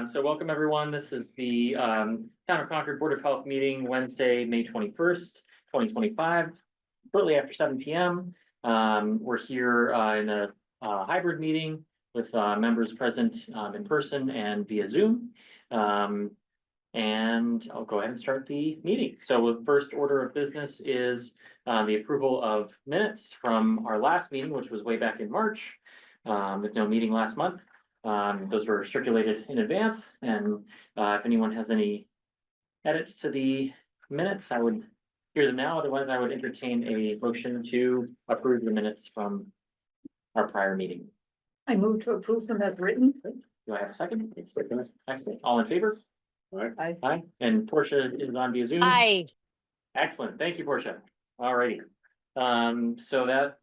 So welcome everyone. This is the Town of Concord Board of Health meeting Wednesday, May 21st, 2025, shortly after 7 p.m. We're here in a hybrid meeting with members present in person and via Zoom. And I'll go ahead and start the meeting. So the first order of business is the approval of minutes from our last meeting, which was way back in March, with no meeting last month. Those were circulated in advance, and if anyone has any edits to the minutes, I would hear them now. Otherwise, I would entertain a motion to approve the minutes from our prior meeting. I move to approve them as written. Do I have a second? Excellent. All in favor? Aye. Aye. And Portia is on via Zoom. Aye. Excellent. Thank you, Portia. All righty. So that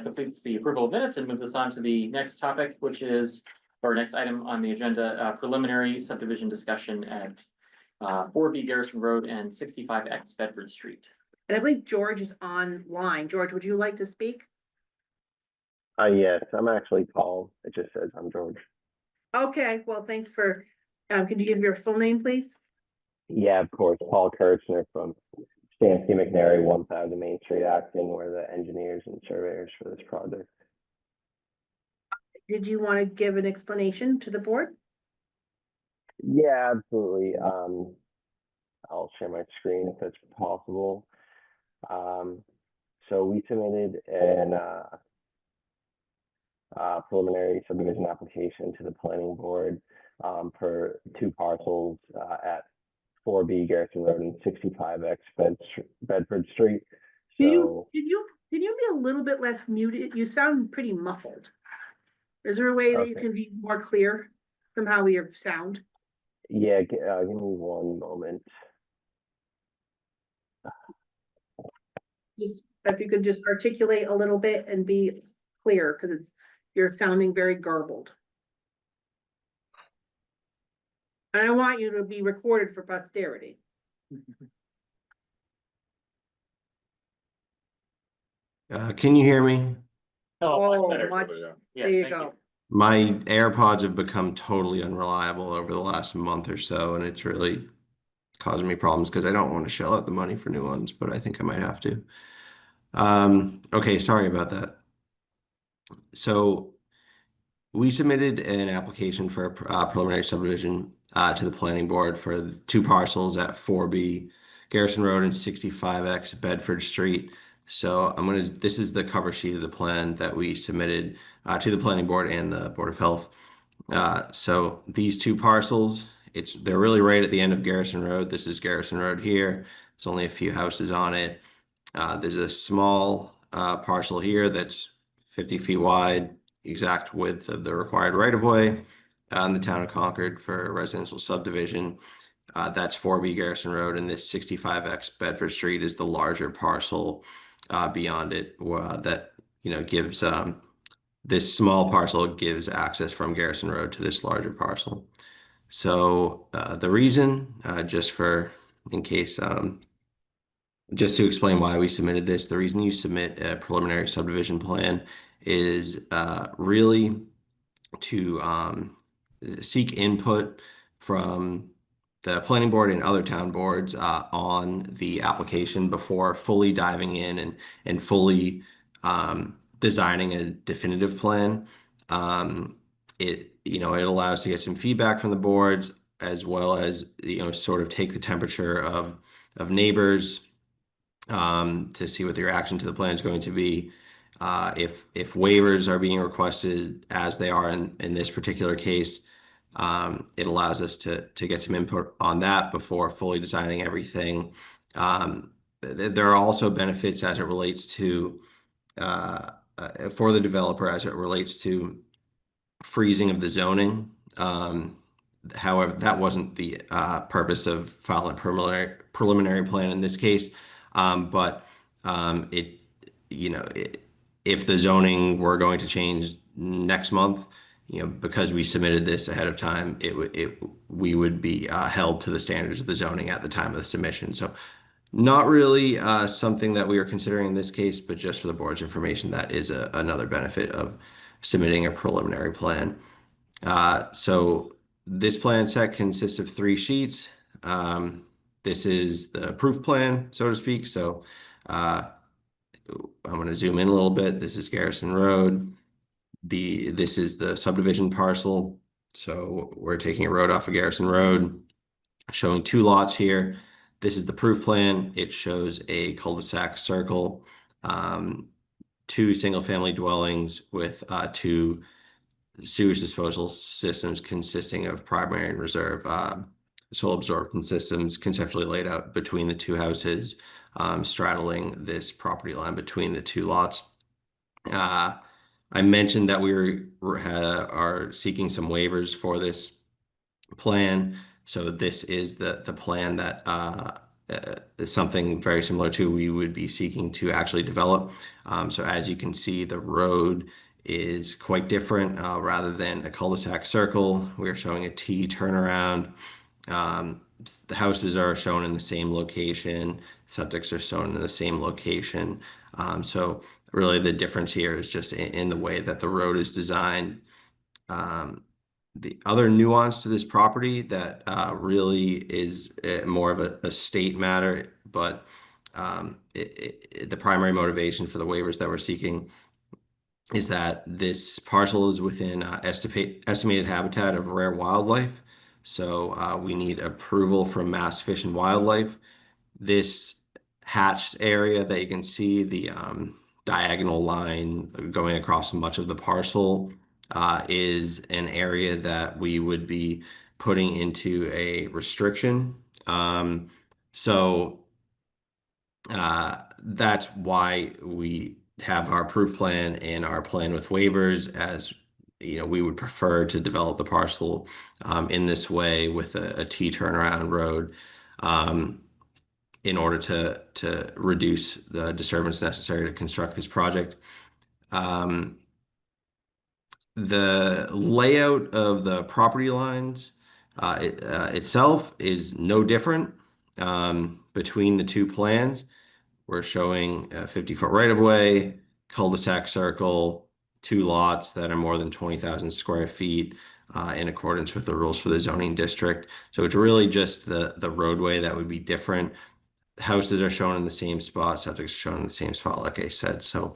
completes the approval of minutes and moves us on to the next topic, which is our next item on the agenda, preliminary subdivision discussion at 4B Garrison Road and 65X Bedford Street. And I believe George is online. George, would you like to speak? Yes, I'm actually Paul. It just says I'm George. Okay, well, thanks for, could you give your full name, please? Yeah, of course. Paul Kirchner from Stansky McNary, 1000 Main Street, Acton. We're the engineers and surveyors for this project. Did you want to give an explanation to the board? Yeah, absolutely. I'll share my screen if that's possible. So we submitted an preliminary subdivision application to the planning board for two parcels at 4B Garrison Road and 65X Bedford Street. Can you be a little bit less muted? You sound pretty muffled. Is there a way that you can be more clear somehow with your sound? Yeah, give me one moment. Just if you could just articulate a little bit and be clear, because you're sounding very garbled. And I want you to be recorded for posterity. Can you hear me? Oh, much better. much. Yeah, There you thank go. My AirPods have become totally unreliable over the last month or so, and it's really causing me problems because I don't want to shell out the money for new ones, but I think I might have to. Okay, sorry about that. So we submitted an application for a preliminary subdivision to the planning board for the two parcels at 4B Garrison Road and 65X Bedford Street. So this is the cover sheet of the plan that we submitted to the planning board and the Board of Health. So these two parcels, they're really right at the end of Garrison Road. This is Garrison Road here. It's only a few houses on it. There's a small parcel here that's 50 feet wide, exact width of the required right-of-way in the town of Concord for a residential subdivision. That's 4B Garrison Road, and this 65X Bedford Street is the larger parcel beyond it that gives this small parcel gives access from Garrison Road to this larger parcel. So the reason, just to explain why we submitted this, the reason you submit a preliminary subdivision plan is really to seek input from the planning board and other town boards on the application before fully diving in and fully designing a definitive plan. It allows to get some feedback from the boards, as well as sort of take the temperature of neighbors to see what the reaction to the plan is going to be. If waivers are being requested, as they are in this particular case, it allows us to get some input on that before fully designing everything. There are also benefits as it relates to for the developer as it relates to freezing of the zoning. However, that wasn't the purpose of filing a preliminary plan in this case. But if the zoning were going to change next month, because we submitted this ahead of time, we would be held to the standards of the zoning at the time of the submission. So not really something that we are considering in this case, but just for the board's information, that is another benefit of submitting a preliminary plan. So this plan set consists of 3 sheets. This is the proof plan, so to speak. So uh, I'm going to zoom in a little bit. This is Garrison Road. This is the subdivision parcel. So we're taking a road off of Garrison Road, showing 2 lots here. This is the proof plan. It shows a cul-de-sac circle, 2 single-family dwellings with 2 sewage disposal systems consisting of primary and reserve soil absorption systems conceptually laid out between the 2 houses, straddling this property line between the 2 lots. I mentioned that are seeking some waivers for this plan. So this is the plan that is something very similar to we would be seeking to actually develop. So as you can see, the road is quite different. Rather than a cul-de-sac circle, we are showing a T turnaround. The houses are shown in the same location. Septics are shown in the same location. So really the difference here is just in the way that the road is designed. The other nuance to this property that really is more of a state matter, but the primary motivation for the waivers that we're seeking is that this parcel is within estimated habitat of rare wildlife. So we need approval from Mass Fish and Wildlife. This hatched area that you can see, the diagonal line going across much of the parcel, is an area that we would be putting into a restriction. So that's why we have our proof plan and our plan with waivers, as you know, we would prefer to develop the parcel in this way with a T turnaround road, in order to reduce the disturbance necessary to construct this project. The layout of the property lines itself is no different between the 2 plans. We're showing a 50-foot right-of-way, cul-de-sac circle, 2 lots that are more than 20,000 square feet in accordance with the rules for the zoning district. So it's really just the roadway that would be different. Houses are shown in the same spot, septic is shown in the same spot, like I said. So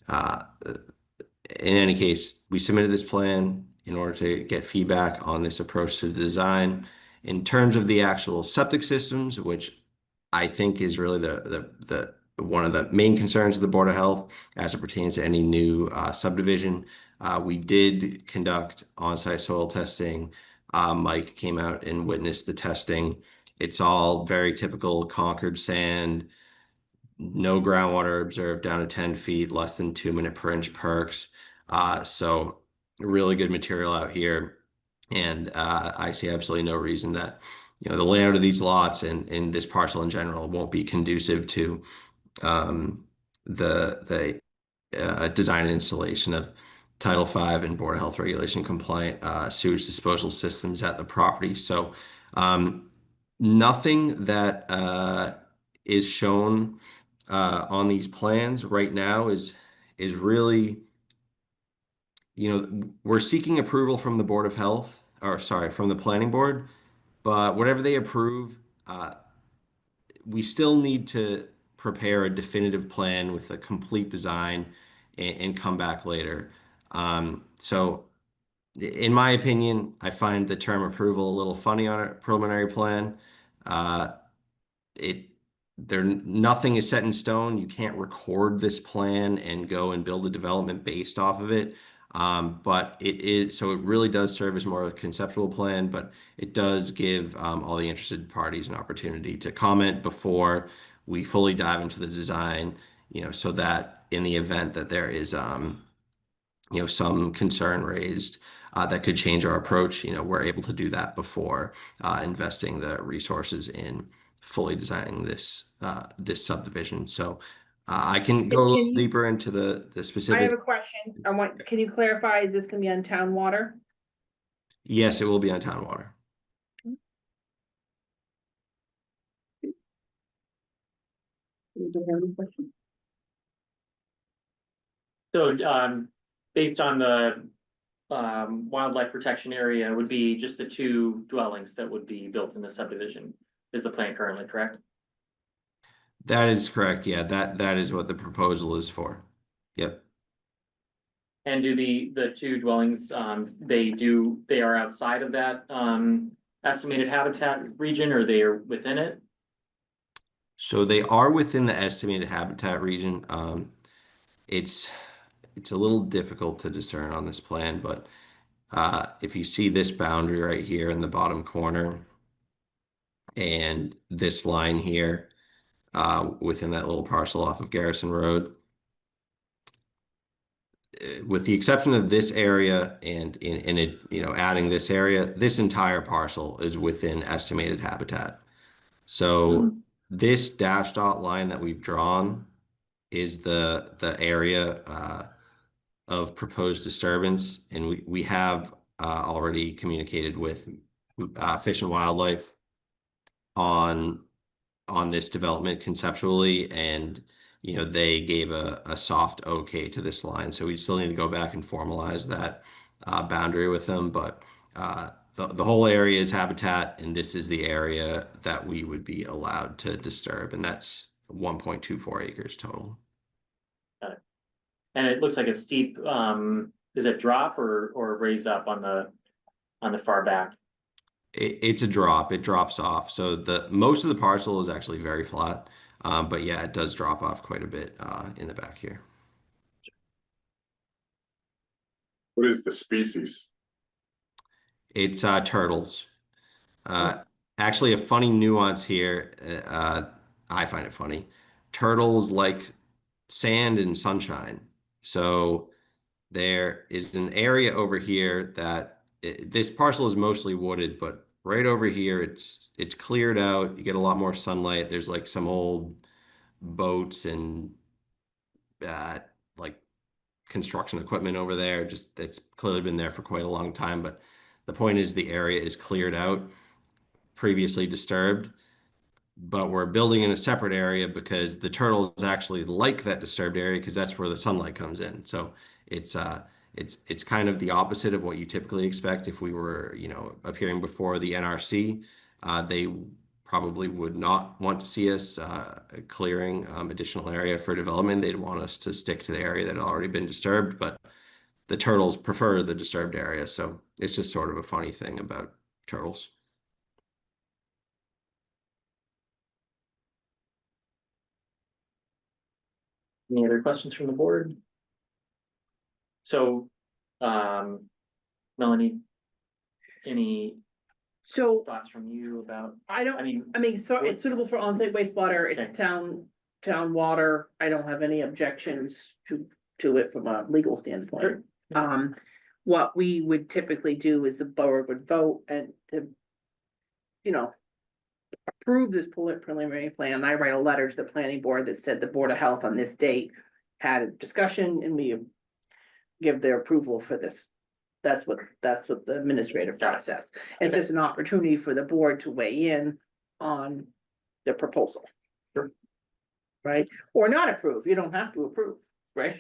in any case, we submitted this plan in order to get feedback on this approach to the design. In terms of the actual septic systems, which I think is really the one of the main concerns of the Board of Health as it pertains to any new subdivision, we did conduct on-site soil testing. Mike came out and witnessed the testing. It's all very typical Concord sand, no groundwater observed down to 10 feet, less than 2 minute per inch perks. So really good material out here. And I see absolutely no reason that, you know, the layout of these lots and this parcel in general won't be conducive to the design and installation of Title V and Board of Health regulation compliant sewage disposal systems at the property. So nothing that is shown on these plans right now is really, you know, we're seeking approval from the Board of Health, or sorry, from the Planning Board, but whatever they approve, we still need to prepare a definitive plan with a complete design and come back later. So in my opinion, I find the term approval a little funny on a preliminary plan. It nothing is set in stone. You can't record this plan and go and build a development based off of it. But it really does serve as more of a conceptual plan, but it does give all the interested parties an opportunity to comment before we fully dive into the design, you know, so that in the event that there is you know, some concern raised that could change our approach, you know, we're able to do that before investing the resources in fully designing this this subdivision. So I can go a little deeper into the I specific. have a question. Can you clarify, is this gonna be on town water? Yes, it will be on town water. Anybody have any questions? So, based on the wildlife protection area would be just the 2 dwellings that would be built in the subdivision. Is the plan currently correct? That is correct. Yeah, that is what the proposal is for. Yep. And do the 2 dwellings, they are outside of that, estimated habitat region, or they are within it? So they are within the estimated habitat region. It's a little difficult to discern on this plan, but if you see this boundary right here in the bottom corner and this line here within that little parcel off of Garrison Road, with the exception of this area and in it, adding this area, this entire parcel is within estimated habitat. So this dash dot line that we've drawn is the area of proposed disturbance, and we have already communicated with Fish and Wildlife on this development conceptually, and they gave a soft okay to this line. So we still need to go back and formalize that boundary with them, but the whole area is habitat, and this is the area that we would be allowed to disturb, and that's 1.24 acres total. And it looks like a steep, is it drop or raise up on the far back? It's a drop. It drops off. So most of the parcel is actually very flat, but yeah, it does drop off quite a bit in the back here. What is the species? It's turtles. Actually, a funny nuance here. I find it funny. Turtles like sand and sunshine. So there is an area over here that this parcel is mostly wooded, but right over here it's cleared out. You get a lot more sunlight. There's like some old boats and like construction equipment over there. Just it's clearly been there for quite a long time. But the point is the area is cleared out, previously disturbed. But we're building in a separate area because the turtles actually like that disturbed area because that's where the sunlight comes in. So it's kind of the opposite of what you typically expect if we were, appearing before the NRC. They probably would not want to see us clearing additional area for development. They'd want us to stick to the area that had already been disturbed, but the turtles prefer the disturbed area. So it's just sort of a funny thing about turtles. Any other questions from the board? So, Melanie, any So thoughts from you about, I I mean, so it's suitable for on-site wastewater, Okay. it's town water, I don't have any objections to it from a legal standpoint. Sure. What we would typically do is the board would vote and to, approve this preliminary plan. I write a letter to the planning board that said the Board of Health on this date had a discussion and we give their approval for this. That's what the administrative process. It's Okay. just an opportunity for the board to weigh in on the proposal. Sure. Right? Or not approve. You don't have to approve, right?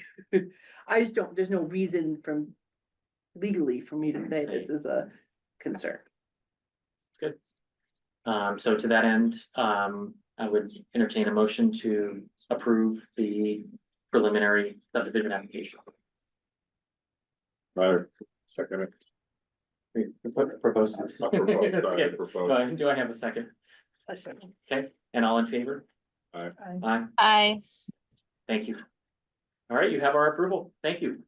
I just don't, there's no reason legally for me to say this is a concern. it's good. So to that end, I would entertain a motion to approve the preliminary subdivision application. Second it. Propose. Not proposed, proposed. Do I have a second? Okay, and all in favor? Aye. Aye, Aye. thank you. All right, you have our approval. Thank you.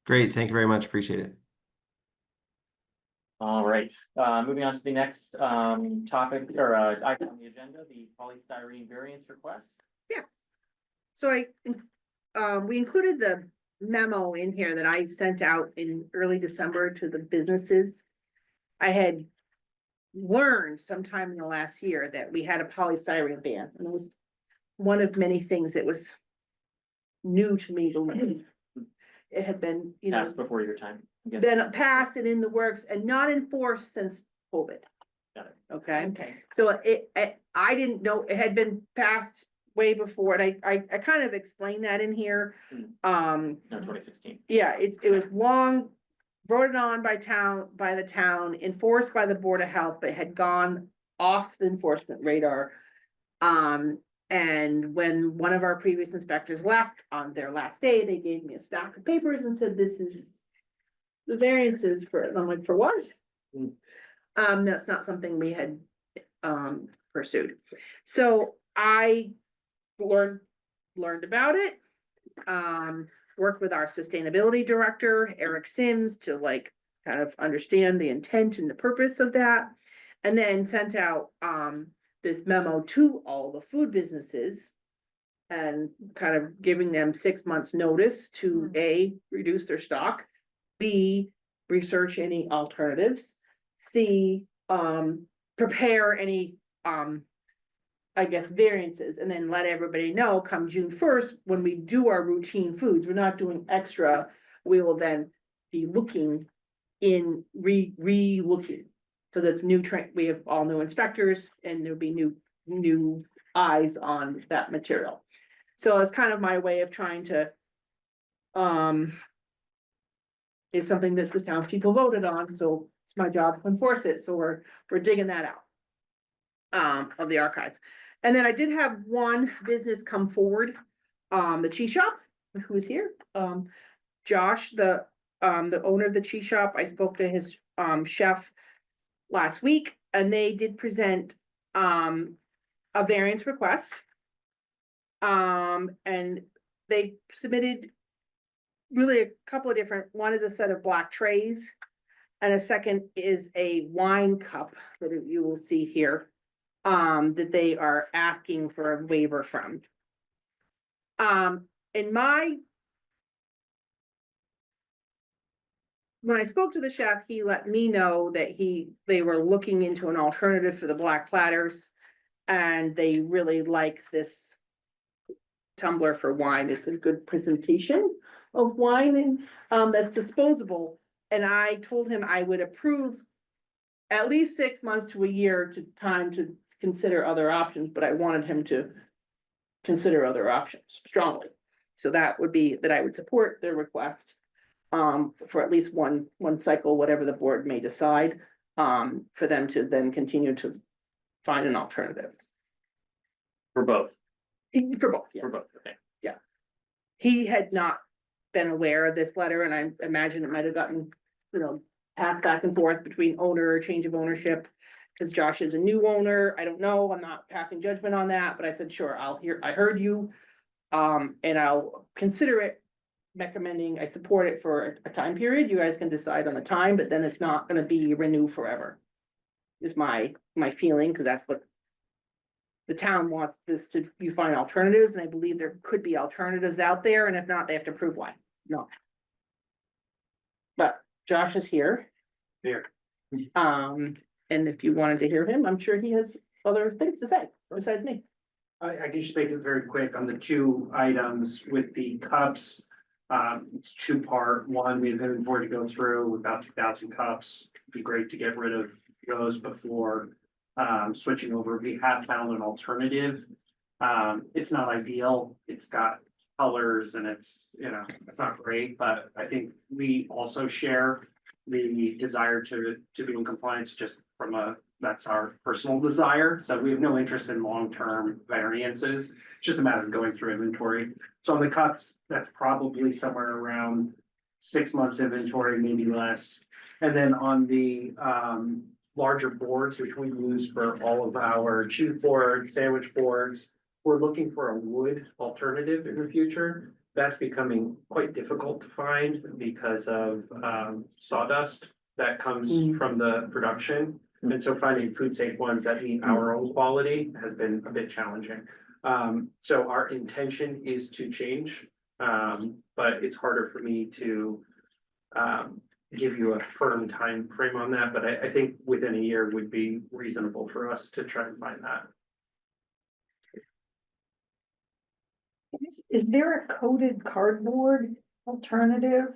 Great. Thank you very much. Appreciate it. All right, moving on to the next topic or item on the agenda, the polystyrene variance request. So we included the memo in here that I sent out in early December to the businesses. I had learned sometime in the last year that we had a polystyrene ban, and it was one of many things that was new to me to learn. It had been, Passed before your time. I'm guessing. been passed and in the works and not enforced since COVID. Got it. Okay, so I didn't know, it had been passed way before, and I kind of explained that in here. No, 2016. Yeah, it was long voted on by the town, enforced by the Board of Health, but had gone off the enforcement radar. And when one of our previous inspectors left on their last day, they gave me a stack of papers and said, this is the variances for it. And I'm like, for what? That's not something we had, pursued. So I learned about it. Worked with our sustainability director, Eric Sims, to like kind of understand the intent and the purpose of that. And then sent out, this memo to all the food businesses. And kind of giving them 6 months notice to A, reduce their stock, B, research any alternatives, C, prepare any, I guess, variances, and then let everybody know come June 1st, when we do our routine foods, we're not doing extra, we will then be looking in re-looking. So that's new we have all new inspectors and there'll be new eyes on that material. So it's kind of my way of trying to, is something that the townspeople voted on, so it's my job to enforce it, so we're digging that out. Of the archives. And then I did have one business come forward, the Cheese Shop, who's here, Josh, the owner of the Cheese Shop. I spoke to his, chef last week, and they did present, a variance request. And they submitted really a couple of different, one is a set of black trays, and a second is a wine cup that you will see here, that they are asking for a waiver from. When I spoke to the chef, he let me know that they were looking into an alternative for the black platters. And they really like this tumbler for wine. It's a good presentation of wine and, that's disposable. And I told him I would approve at least 6 months to a year to consider other options, but I wanted him to consider other options strongly. So that would be that I would support their request, for at least one cycle, whatever the board may decide, for them to then continue to find an alternative. For both, For both, yes. for both, okay. He had not been aware of this letter, and I imagine it might have gotten, passed back and forth between owner or change of ownership. Cause Josh is a new owner. I don't know. I'm not passing judgment on that, but I said, sure, I heard you. And I'll consider it, recommending, I support it for a time period. You guys can decide on the time, but then it's not gonna be renew forever. Is my feeling, cause that's what the town wants, this to, you find alternatives, and I believe there could be alternatives out there, and if not, they have to prove why. No. But Josh is here. Here. And if you wanted to hear him, I'm sure he has other things to say besides me. I can just make it very quick on the two items with the cups. It's two-part. One, we have inventory to go through, about 2,000 cups. It'd be great to get rid of those before switching over. We have found an alternative. It's not ideal. It's got colors and it's not great, but I think we also share the desire to be in compliance just from that's our personal desire. So we have no interest in long-term variances. It's just a matter of going through inventory. So on the cups, that's probably somewhere around 6 months inventory, maybe less. And then on the larger boards, which we use for all of our cheese boards, sandwich boards, we're looking for a wood alternative in the future. That's becoming quite difficult to find because of sawdust that comes from the production. And so finding food safe ones that meet our own quality has been a bit challenging. So our intention is to change, but it's harder for me to give you a firm time frame on that. But I think within a year would be reasonable for us to try and find that. Is there a coated cardboard alternative?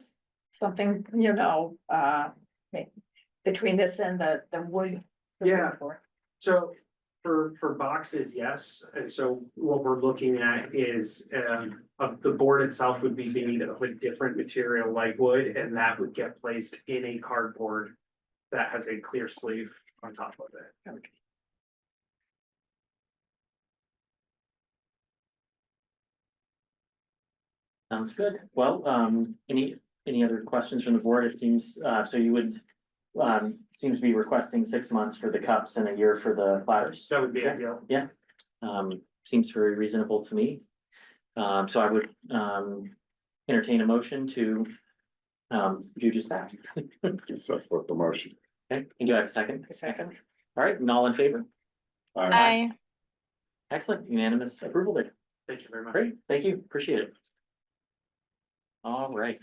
Something, between this and the wood? Yeah. So For boxes, yes, and so what we're looking at is, of the board itself would be made of a different material like wood, and that would get placed in a cardboard. That has a clear sleeve on top of it. Sounds good. Well, any other questions from the board? It seems, so you would, seems to be requesting 6 months for the cups and a year for the platters. That would be Yeah. ideal. Yeah, seems very reasonable to me. So I would, entertain a motion to, do just that. Set forth the motion. Okay, and do I have a second? Second. All right, and all in favor? Aye. Excellent, unanimous approval there. Thank you very much. Great, thank you, appreciate it. All right.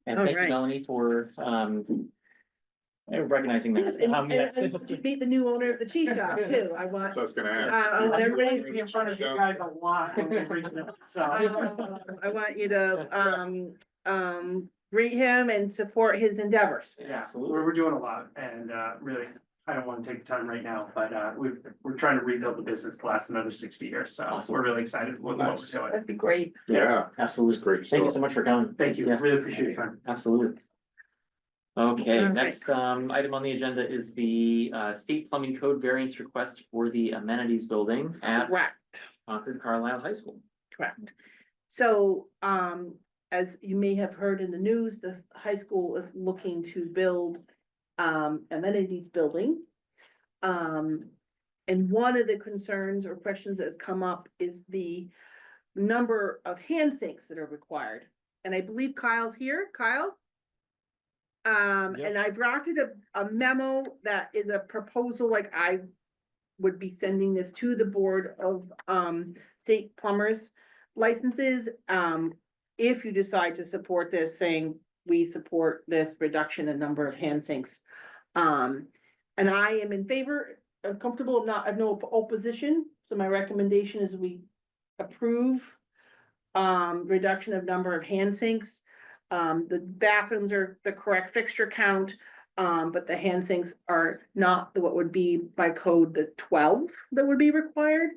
And All thank you, right. Melanie, for, recognizing that. Yes, and Yes. to meet the new owner of the cheese shop too. I want, So I was gonna ask. I want everybody, In front of you guys a lot when we bring it up, so. I want you to, greet him and support his endeavors. Yeah, Absolutely. we're doing a lot and, really, I don't want to take the time right now, but, we're trying to rebuild the business to last another 60 years, so Awesome. we're really excited with what we're doing. That'd be great. Yeah, Absolutely. it's great Thank you stuff. so much for coming. Thank you, Yes. really appreciate your time. Absolutely. Okay, All right. next item on the agenda is the state plumbing code variance request for the amenities building at Correct. Concord Carlisle High School. Correct. So, as you may have heard in the news, the high school is looking to build, amenities building. And one of the concerns or questions that has come up is the number of hand sinks that are required. And I believe Kyle's here. Kyle? And I drafted a memo that is a proposal, like I would be sending this to the board of, state plumbers licenses. If you decide to support this, saying we support this reduction in number of hand sinks. And I am in favor, I'm comfortable, I have no opposition, so my recommendation is we approve. Reduction of number of hand sinks. The bathrooms are the correct fixture count, but the hand sinks are not what would be by code the 12 that would be required.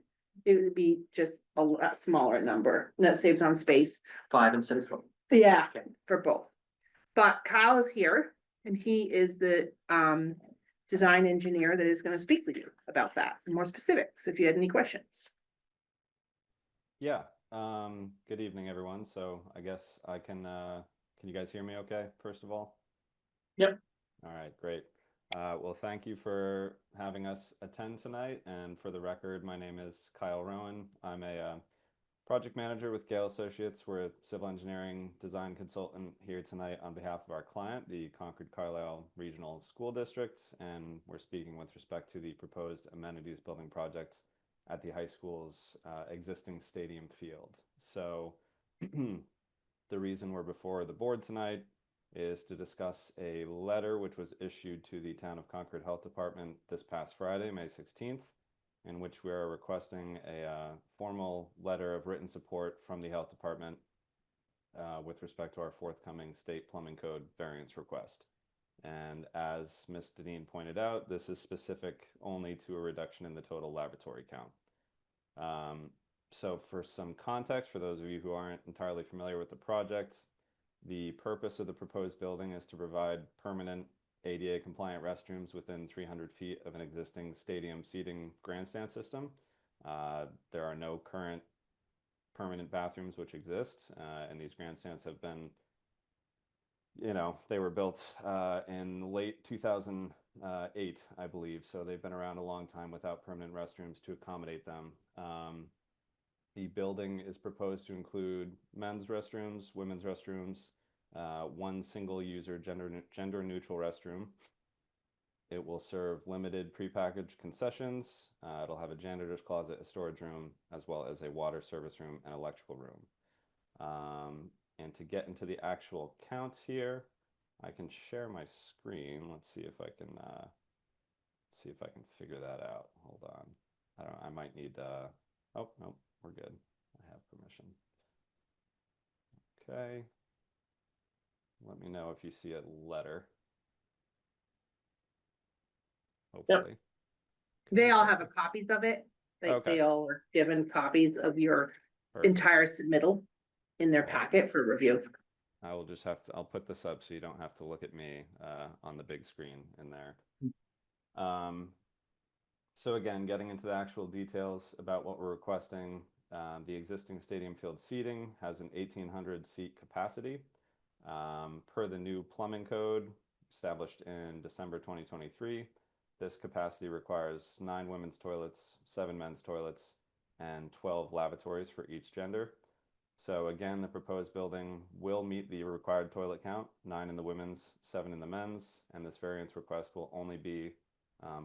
It would be just a lot smaller number, and that saves on space. 5 instead of 12. Yeah, Okay. for both. But Kyle is here, and he is the design engineer that is gonna speak with you about that, and more specifics, if you had any questions. Yeah, good evening, everyone. So I guess I can you guys hear me okay, first of all? Yep. All right, great. Well, thank you for having us attend tonight. And for the record, my name is Kyle Rowan. I'm a project manager with Gale Associates. We're a civil engineering design consultant here tonight on behalf of our client, the Concord Carlisle Regional School District. And we're speaking with respect to the proposed amenities building project at the high school's existing stadium field. So the reason we're before the board tonight is to discuss a letter which was issued to the Town of Concord Health Department this past Friday, May 16th, in which we are requesting a formal letter of written support from the Health Department with respect to our forthcoming state plumbing code variance request. And as Ms. Deneen pointed out, this is specific only to a reduction in the total laboratory count. So for some context, for those of you who aren't entirely familiar with the project, the purpose of the proposed building is to provide permanent ADA compliant restrooms within 300 feet of an existing stadium seating grandstand system. There are no current permanent bathrooms which exist, and these grandstands have been, they were built in late 2008, I believe, so they've been around a long time without permanent restrooms to accommodate them. The building is proposed to include men's restrooms, women's restrooms, one single user gender neutral restroom. It will serve limited prepackaged concessions. It'll have a janitor's closet, a storage room, as well as a water service room and electrical room. And to get into the actual counts here, I can share my screen. Let's see if I can figure that out. Hold on. I might need oh, no, we're good. I have permission. Okay. Let me know if you see a letter. Hopefully. They all have perfect. copies of it. Like Okay. they all are given copies of your Perfect. entire submittal in their packet for review. I will just have to, I'll put this up so you don't have to look at me on the big screen in there. So again, getting into the actual details about what we're requesting, the existing stadium field seating has an 1,800 seat capacity. Per the new plumbing code established in December 2023, this capacity requires 9 women's toilets, 7 men's toilets, and 12 lavatories for each gender. So again, the proposed building will meet the required toilet count, 9 in the women's, 7 in the men's, and this variance request will only be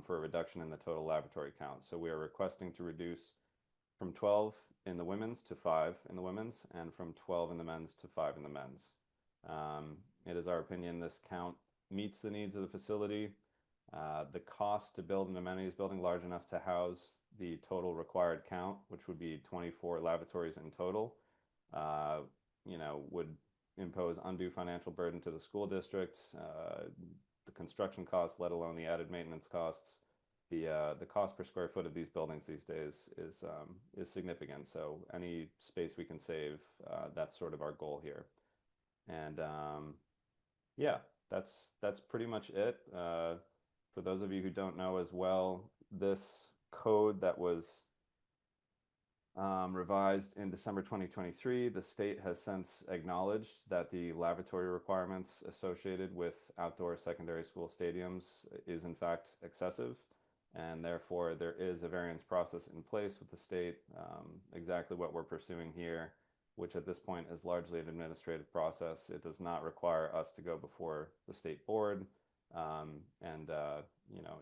for a reduction in the total lavatory count. So we are requesting to reduce from 12 in the women's to 5 in the women's, and from 12 in the men's to 5 in the men's. It is our opinion this count meets the needs of the facility. The cost to build an amenities building large enough to house the total required count, which would be 24 lavatories in total, would impose undue financial burden to the school district. The construction costs, let alone the added maintenance costs, the cost per square foot of these buildings these days is significant. So any space we can save, that's sort of our goal here. And yeah, that's pretty much it. For those of you who don't know as well, this code that was revised in December 2023, the state has since acknowledged that the lavatory requirements associated with outdoor secondary school stadiums is in fact excessive, and therefore there is a variance process in place with the state, exactly what we're pursuing here, which at this point is largely an administrative process. It does not require us to go before the state board,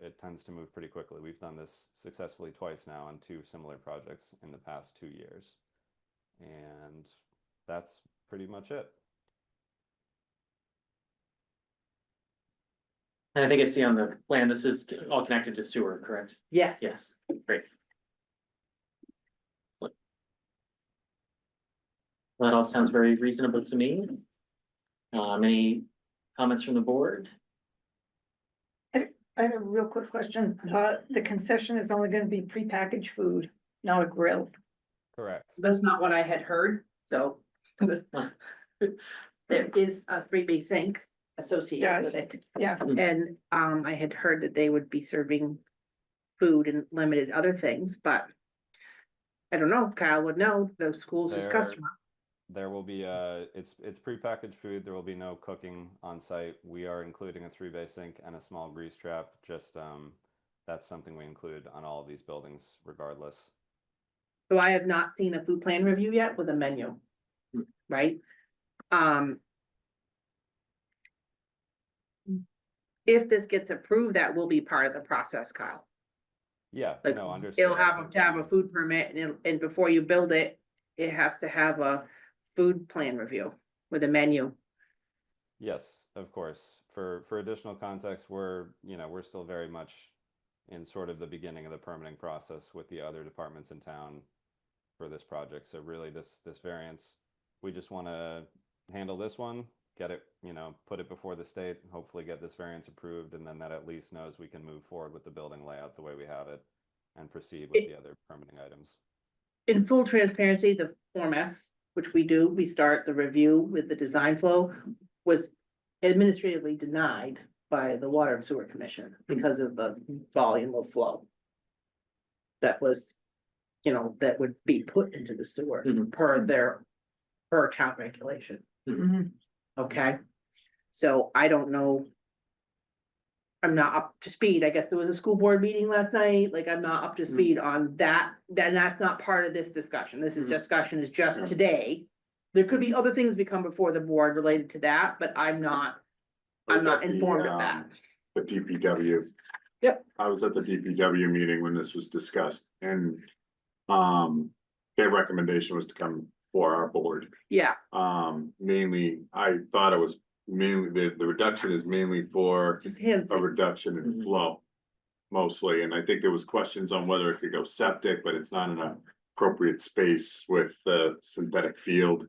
it tends to move pretty quickly. We've done this successfully twice now on 2 similar projects in the past 2 years. And that's pretty much it. And I think I see on the plan, this is all connected to sewer, correct? Yes. Yes, great. That all sounds very reasonable to me. Any comments from the board? I have a real quick question. The concession is only gonna be prepackaged food, not a grill. Correct. That's not what I had heard, so. There is a 3B sink associated with it. Yeah, And I had heard that they would be serving food and limited other things, but. I don't know, Kyle would know, the school's his There- customer. There will be it's prepackaged food. There will be no cooking on site. We are including a 3-bay sink and a small grease trap. Just that's something we include on all of these buildings regardless. So I have not seen a food plan review yet with a menu. Right? If this gets approved, that will be part of the process, Kyle. Yeah, Like, no, understood. it'll have to have a food permit and before you build it, it has to have a food plan review with a menu. Yes, of course. For additional context, we're still very much in sort of the beginning of the permitting process with the other departments in town for this project. So really this variance, we just want to handle this one, get it, put it before the state, hopefully get this variance approved, and then that at least knows we can move forward with the building layout the way we have it and proceed with the other permitting items. In full transparency, the Form S, which we do, we start the review with the design flow, was administratively denied by the Water and Sewer Commission because of the volume of flow. That was, that would be put into the sewer Mhm. per town regulation, Mhm. okay? So I don't know. I'm not up to speed. I guess there was a school board meeting last night, like I'm not up to speed on that, then that's not part of this discussion. This is Mhm. discussion is just today. There could be other things become before the board related to that, but I'm not informed of that. The DPW. Yep. I was at the DPW meeting when this was discussed and, their recommendation was to come for our board. Yeah, Mainly, I thought it was mainly, the reduction is mainly for just hands. a reduction in Mhm. flow. Mostly, and I think there was questions on whether it could go septic, but it's not in an appropriate space with the synthetic field.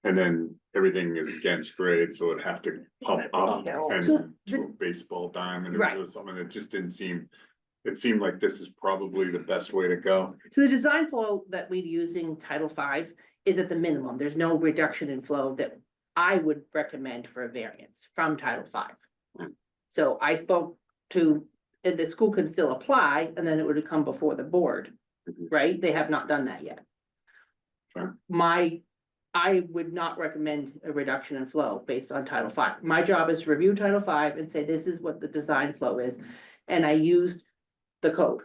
And then everything is against grade, so it'd have to pump up So and the- to a baseball diamond Right. or something that just didn't seem it seemed like this is probably the best way to go. So the design flow that we'd use in Title V is at the minimum. There's no reduction in flow that I would recommend for a variance from Title V. So I spoke to, and the school could still apply, and then it would come before the board, right? They have not done that yet. Sure. I would not recommend a reduction in flow based on Title V. My job is to review Title V and say, this is what the design flow is, and I used the code.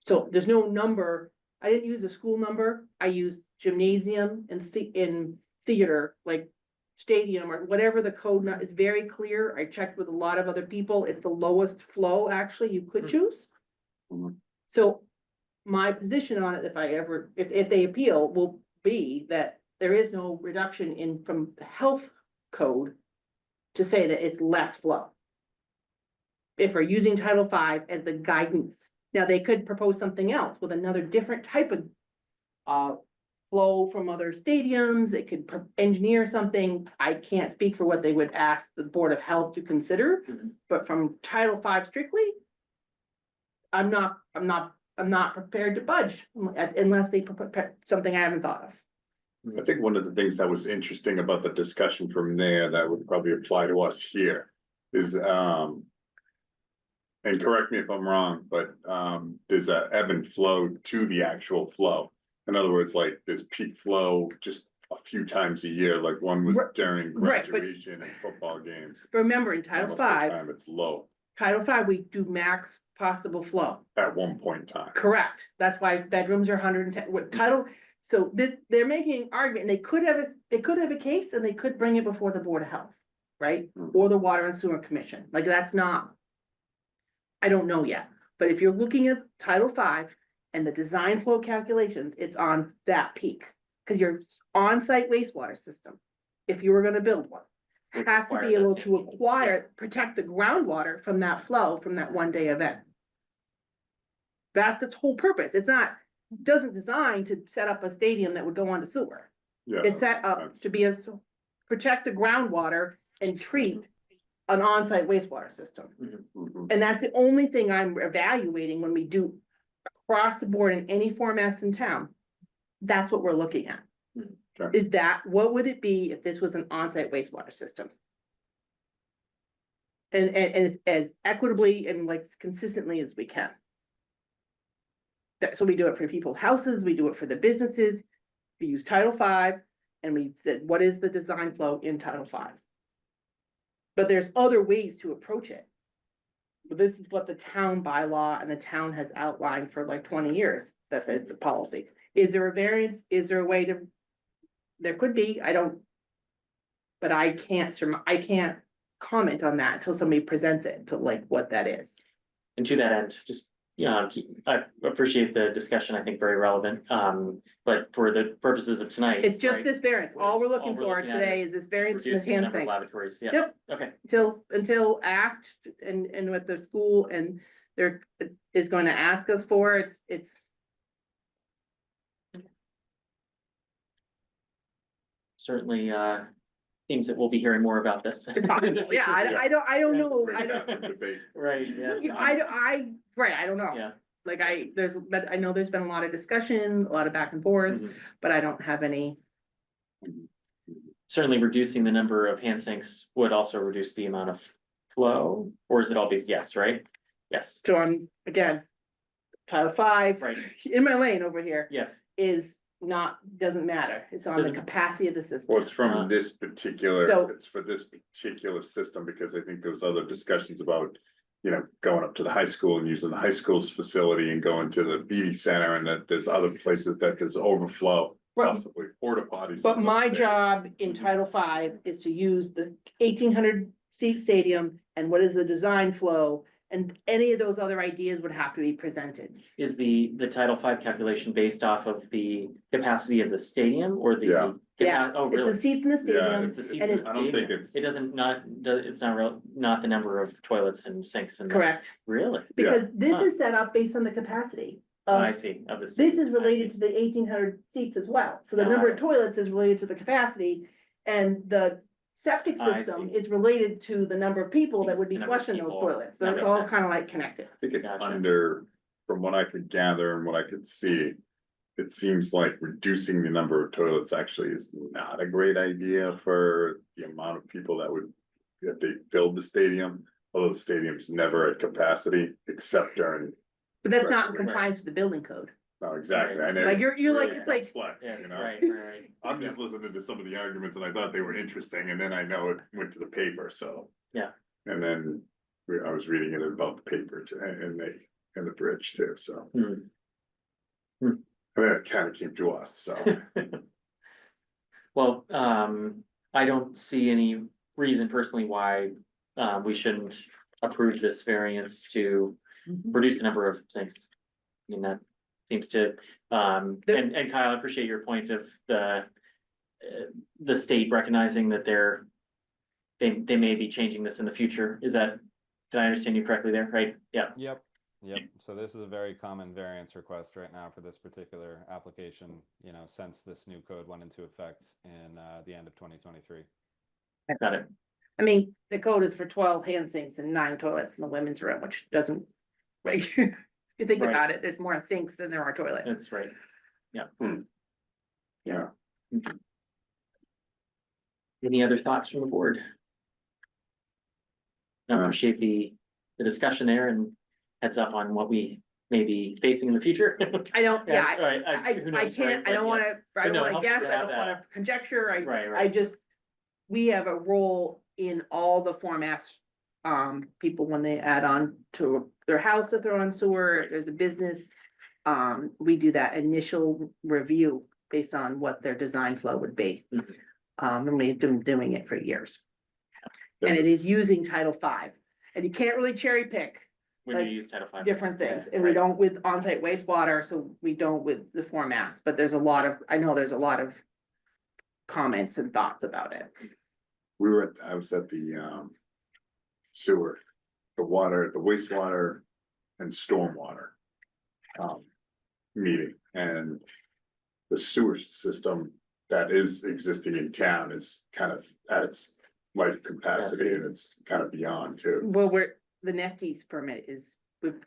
So there's no number, I didn't use a school number, I used gymnasium and in theater, like stadium or whatever the code, it's very clear. I checked with a lot of other people, it's the lowest flow actually you could choose. Mhm. So my position on it, if they appeal, will be that there is no reduction in from the health code to say that it's less flow. If we're using Title V as the guidance, now they could propose something else with another different type of flow from other stadiums, they could engineer something. I can't speak for what they would ask the Board of Health to consider, but from Title V strictly, I'm not prepared to budge unless they prepare something I haven't thought of. I think one of the things that was interesting about the discussion from there that would probably apply to us here is, and correct me if I'm wrong, but, there's a ebb and flow to the actual flow. In other words, like there's peak flow just a few times a year, like one was during Right, but- graduation and football games. Remember, in Title Most of the V, time It's low we do max possible flow. at one point in time. Correct. That's why bedrooms are 110, what title, so they're making an argument, and they could have a case, and they could bring it before the Board of Health, right? Or the Water and Sewer Commission, like that's not. I don't know yet, but if you're looking at Title V and the design flow calculations, it's on that peak. Cause your on-site wastewater system, if you were gonna build one, Would has to require be able that to same- protect the groundwater from that flow from that one-day event. That's the whole purpose. It's not, doesn't design to set up a stadium that would go on to sewer. Yeah. It's set that up makes sense. to be protect the groundwater and treat an on-site wastewater system. Mhm. And that's the only thing I'm evaluating when we do across the board in any formats in town. That's what we're looking at. Okay. Is that, what would it be if this was an on-site wastewater system? And as equitably and like consistently as we can. So we do it for people's houses, we do it for the businesses, we use Title V, and we said, what is the design flow in Title V? But there's other ways to approach it. But this is what the town bylaw and the town has outlined for like 20 years, that is the policy. Is there a variance? Is there a way to? There could be, I don't. But I can't comment on that until somebody presents it to like what that is. And to that end, just, I appreciate the discussion, I think very relevant, but for the purposes of tonight. It's just right, this variance. All we're looking all we're for looking at today is is this variance with Reducing the hand number of thing. laboratories, yeah. Yep. Okay, Until asked and with the school and there is going to ask us for, it's. certainly, seems that we'll be hearing more about this. It's possible. Yeah, I don't know. I don't. Debate. Right, yeah. I don't know. Yeah. Like but I know there's been a lot of discussion, a lot of back and forth, Mhm. but I don't have any. Certainly reducing the number of hand sinks would also reduce the amount of flow, or is it always yes, right? Yes, So I'm, again, Title V. right, In my lane over here yes, is doesn't matter. It's on the Doesn't- capacity of the system. Well, it's from this particular, So- it's for this particular system, because I think there was other discussions about. Going up to the high school and using the high school's facility and going to the BB center, and that there's other places that there's overflow, But- possibly porta potties. But my upstairs. job in Title V is to use the 1,800 seat stadium and what is the design flow? And any of those other ideas would have to be presented. is the Title V calculation based off of the capacity of the stadium or the? Yeah. Yeah, Oh, It's really? the seats in the Yeah, stadium. It's the seats and in it's- the I don't think stadium. it's. It doesn't it's not the number of toilets and sinks and. Correct, Really? because this Huh. is set up based on the capacity. I of see, of the. This is I related see. to the 1,800 seats as well. So the Got number it. of toilets is related to the capacity and the septic I system see. is related to the number of people that would be It's the number of flushing those people. toilets. That They're makes all sense. kind of like connected. I think it's Gotcha. under, from what I could gather and what I could see. It seems like reducing the number of toilets actually is not a great idea for the amount of people that would. If they filled the stadium, although the stadium's never at capacity except during, But that's not in Right. compliance with the building code. no, exactly, I know. Like, you're like, really it's like- complex, Yes, you know? right. I'm just listening to some of the arguments and I thought they were interesting, and then I know it went to the paper, so. Yeah. And then I was reading it about the paper too, and the bridge too, so. Hmm. And then it kind of came to us, so. Well, I don't see any reason personally why, we shouldn't approve this variance to reduce the number of sinks. I mean, that seems to, and Kyle, I appreciate your point of the state recognizing that they may be changing this in the future. Is that, did I understand you correctly there, right? Yeah, Yep, so this is a very common variance request right now for this particular application, you know, since this new code went into effect in the end of 2023. got it. I mean, the code is for 12 hand sinks and 9 toilets in the women's room, which doesn't, like, if you think Right. about it, there's more sinks than there are toilets. That's right. Yeah, Any other thoughts from the board? I appreciate the discussion there and heads up on what we may be facing in the future. I don't, yeah, Yes, all right, who I knows, can't, right, I don't but wanna, yes. I don't No, wanna helpful guess, to I have don't wanna that. conjecture, Right, I right. just. We have a role in all the formats, people when they add on to their house, if they're on sewer, if there's a business. We do that initial review based on what their design flow would be. Mhm. And we've been doing it for years. And it is using Title V, and you can't really cherry pick When like, you use Title V. different things, Yeah, and we right. don't with onsite wastewater, so we don't with the formats, but there's a lot of, I know there's a lot of. Comments and thoughts about it. I was at the sewer, the water, the wastewater and stormwater. Meeting, and the sewer system that is existing in town is kind of at its life capacity, and it's kind of beyond too. Well, the NEFTI's permit is,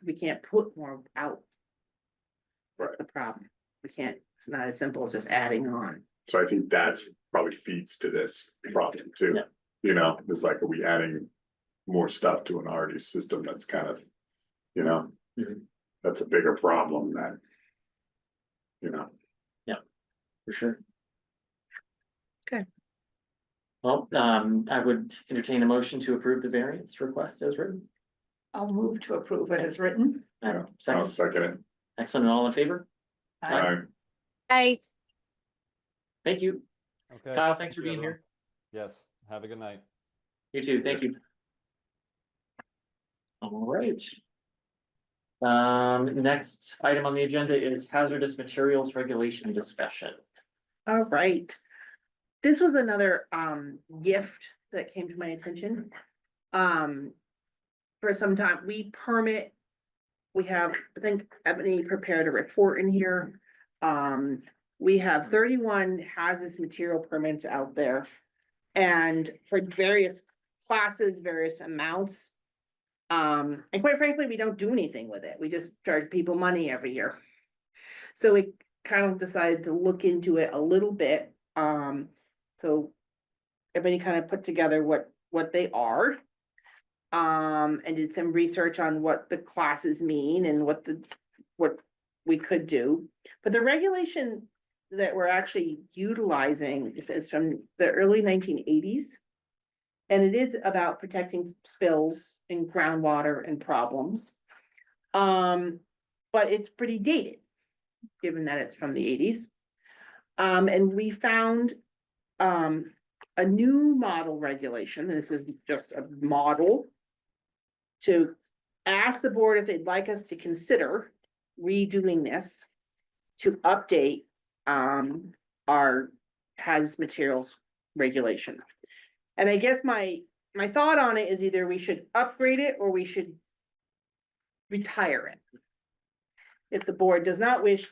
we can't put more out. That's Right. the problem. We can't, it's not as simple as just adding on. So I think that's probably feeds to this problem too. Yeah. You know, it's like, are we adding more stuff to an already system that's kind of, you know, Mhm. that's a bigger problem than. You know, For sure. Okay. Well, I would entertain a motion to approve the variance request as written. I'll move to approve it as written. Yeah, I'll Second, second it. excellent, all in favor? Aye. Thank you. Okay. Kyle, thanks for thank you, being everyone. here. Yes, have a good night. You too, thank you. All right. Next item on the agenda is hazardous materials regulation discussion. All right. This was another gift that came to my attention. For some time, we permit. We have, I think Ebony prepared a report in here. We have 31 hazardous material permits out there. And for various classes, various amounts. And quite frankly, we don't do anything with it. We just charge people money every year. So we kind of decided to look into it a little bit. So everybody kind of put together what they are. And did some research on what the classes mean and what we could do. But the regulation that we're actually utilizing is from the early 1980s. And it is about protecting spills in groundwater and problems. But it's pretty dated, given that it's from the 80s. And we found a new model regulation. This is just a model to ask the board if they'd like us to consider redoing this to update our hazardous materials regulation. And I guess my thought on it is either we should upgrade it or we should retire it. If the board does not wish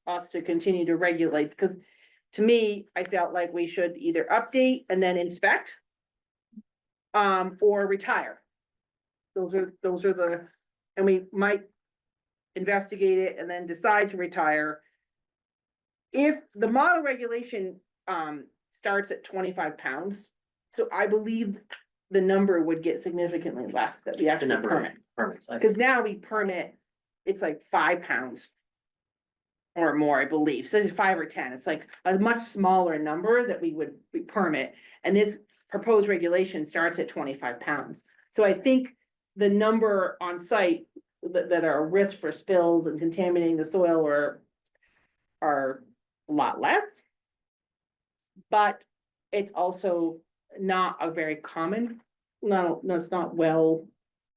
us to continue to regulate, because to me, I felt like we should either update and then inspect, or retire. Those are the, and we might investigate it and then decide to retire. If the model regulation, starts at 25 pounds, so I believe the number would get significantly less that we The actually number of permit. permits. I see. Cause now we permit, it's like 5 pounds. Or more, I believe, so it's 5 or 10, it's like a much smaller number that we permit, and this proposed regulation starts at 25 pounds. So I think the number on site that are a risk for spills and contaminating the soil are a lot less. But it's also not a very common, no, it's not well,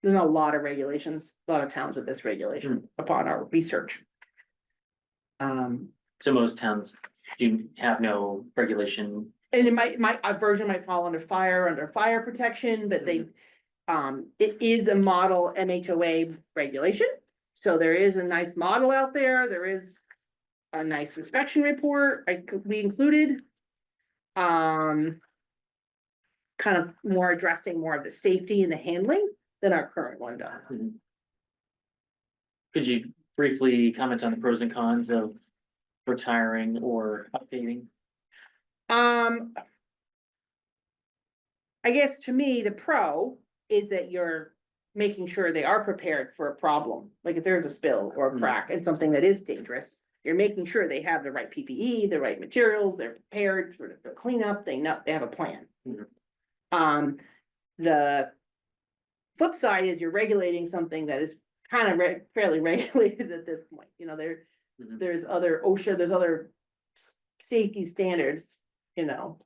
there's not a lot of regulations, a lot of towns with this regulation upon our research. So most towns do have no regulation. And it might, a version might fall under fire protection, but they, it is a model MHOA regulation. So there is a nice model out there, there is a nice inspection report, we included. Kind of more addressing more of the safety and the handling than our current one does. Mhm. Could you briefly comment on the pros and cons of retiring or updating? I guess to me, the pro is that you're making sure they are prepared for a problem. Like if there's a spill or a crack and something that is dangerous, you're making sure they have the right PPE, the right materials, they're prepared for the cleanup, they know, they have a plan. Mhm. The flip side is you're regulating something that is kind of fairly regulated at this point, you know, Mhm. there's other OSHA, there's other safety standards, you know.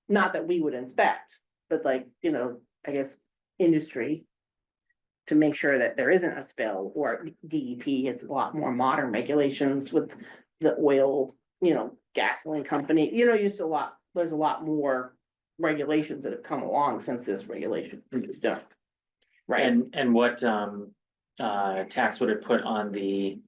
Not that we would inspect, but like, you know, I guess industry. To make sure that there isn't a spill, or DEP has a lot more modern regulations with the oil, you know, gasoline company, you know, there's a lot more. Regulations that have come along since this regulation was done. Right, And what tax would it put on the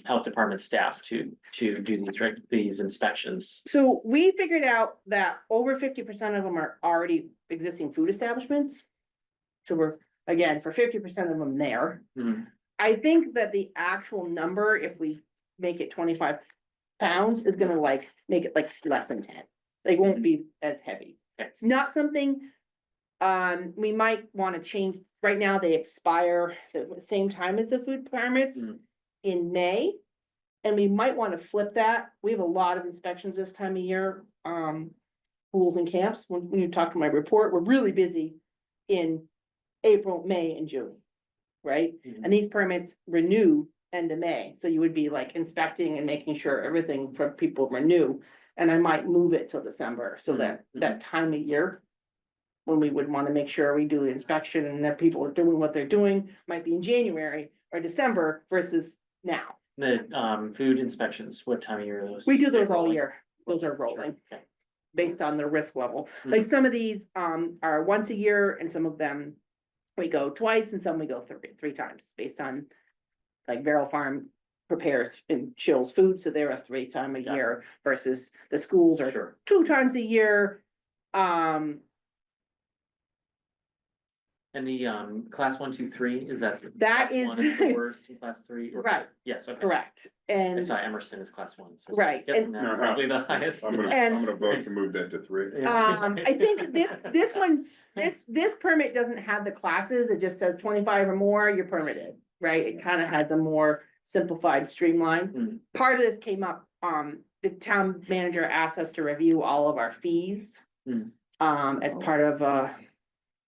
health department staff to do these inspections? so we figured out that over 50% of them are already existing food establishments. So we're, again, for 50% of them there. Mhm. I think that the actual number, if we make it 25 pounds, is gonna like, make it like less than 10. They won't be as heavy. Okay. It's not something, we might wanna change, right now they expire the same time as the food permits Mhm. in May. And we might wanna flip that. We have a lot of inspections this time of year, pools and camps. When you talk to my report, we're really busy in April, May, and June. Right? Mhm. And these permits renew end of May, so you would be like inspecting and making sure everything for people renew. And I might move it till December, so that that time of year. When we would wanna make sure we do the inspection and that people are doing what they're doing, might be in January or December versus now. The food inspections, what time of year are those? We do those all Rolling? year, those are rolling. Okay. Based on the risk level, like some of these are once a year and some of them. We go twice and some we go three times, based on. Like Verrill Farm prepares and chills food, so they're a 3 time a Yeah. year versus the schools are Sure. 2 times a year. And the class 1, 2, 3, is that? That class is- 1 is the worst, and class 3? or- Right, Yes, okay. correct, I and saw Emerson is class 1. So Right, guessing and- that's No, probably the highest. I'm And- gonna vote to move that to 3. I think this one, this permit doesn't have the classes, it just says 25 or more, you're permitted, right? It kind of has a more simplified streamline. Mm. Part of this came up, the town manager asked us to review all of our fees. Mm. As part of a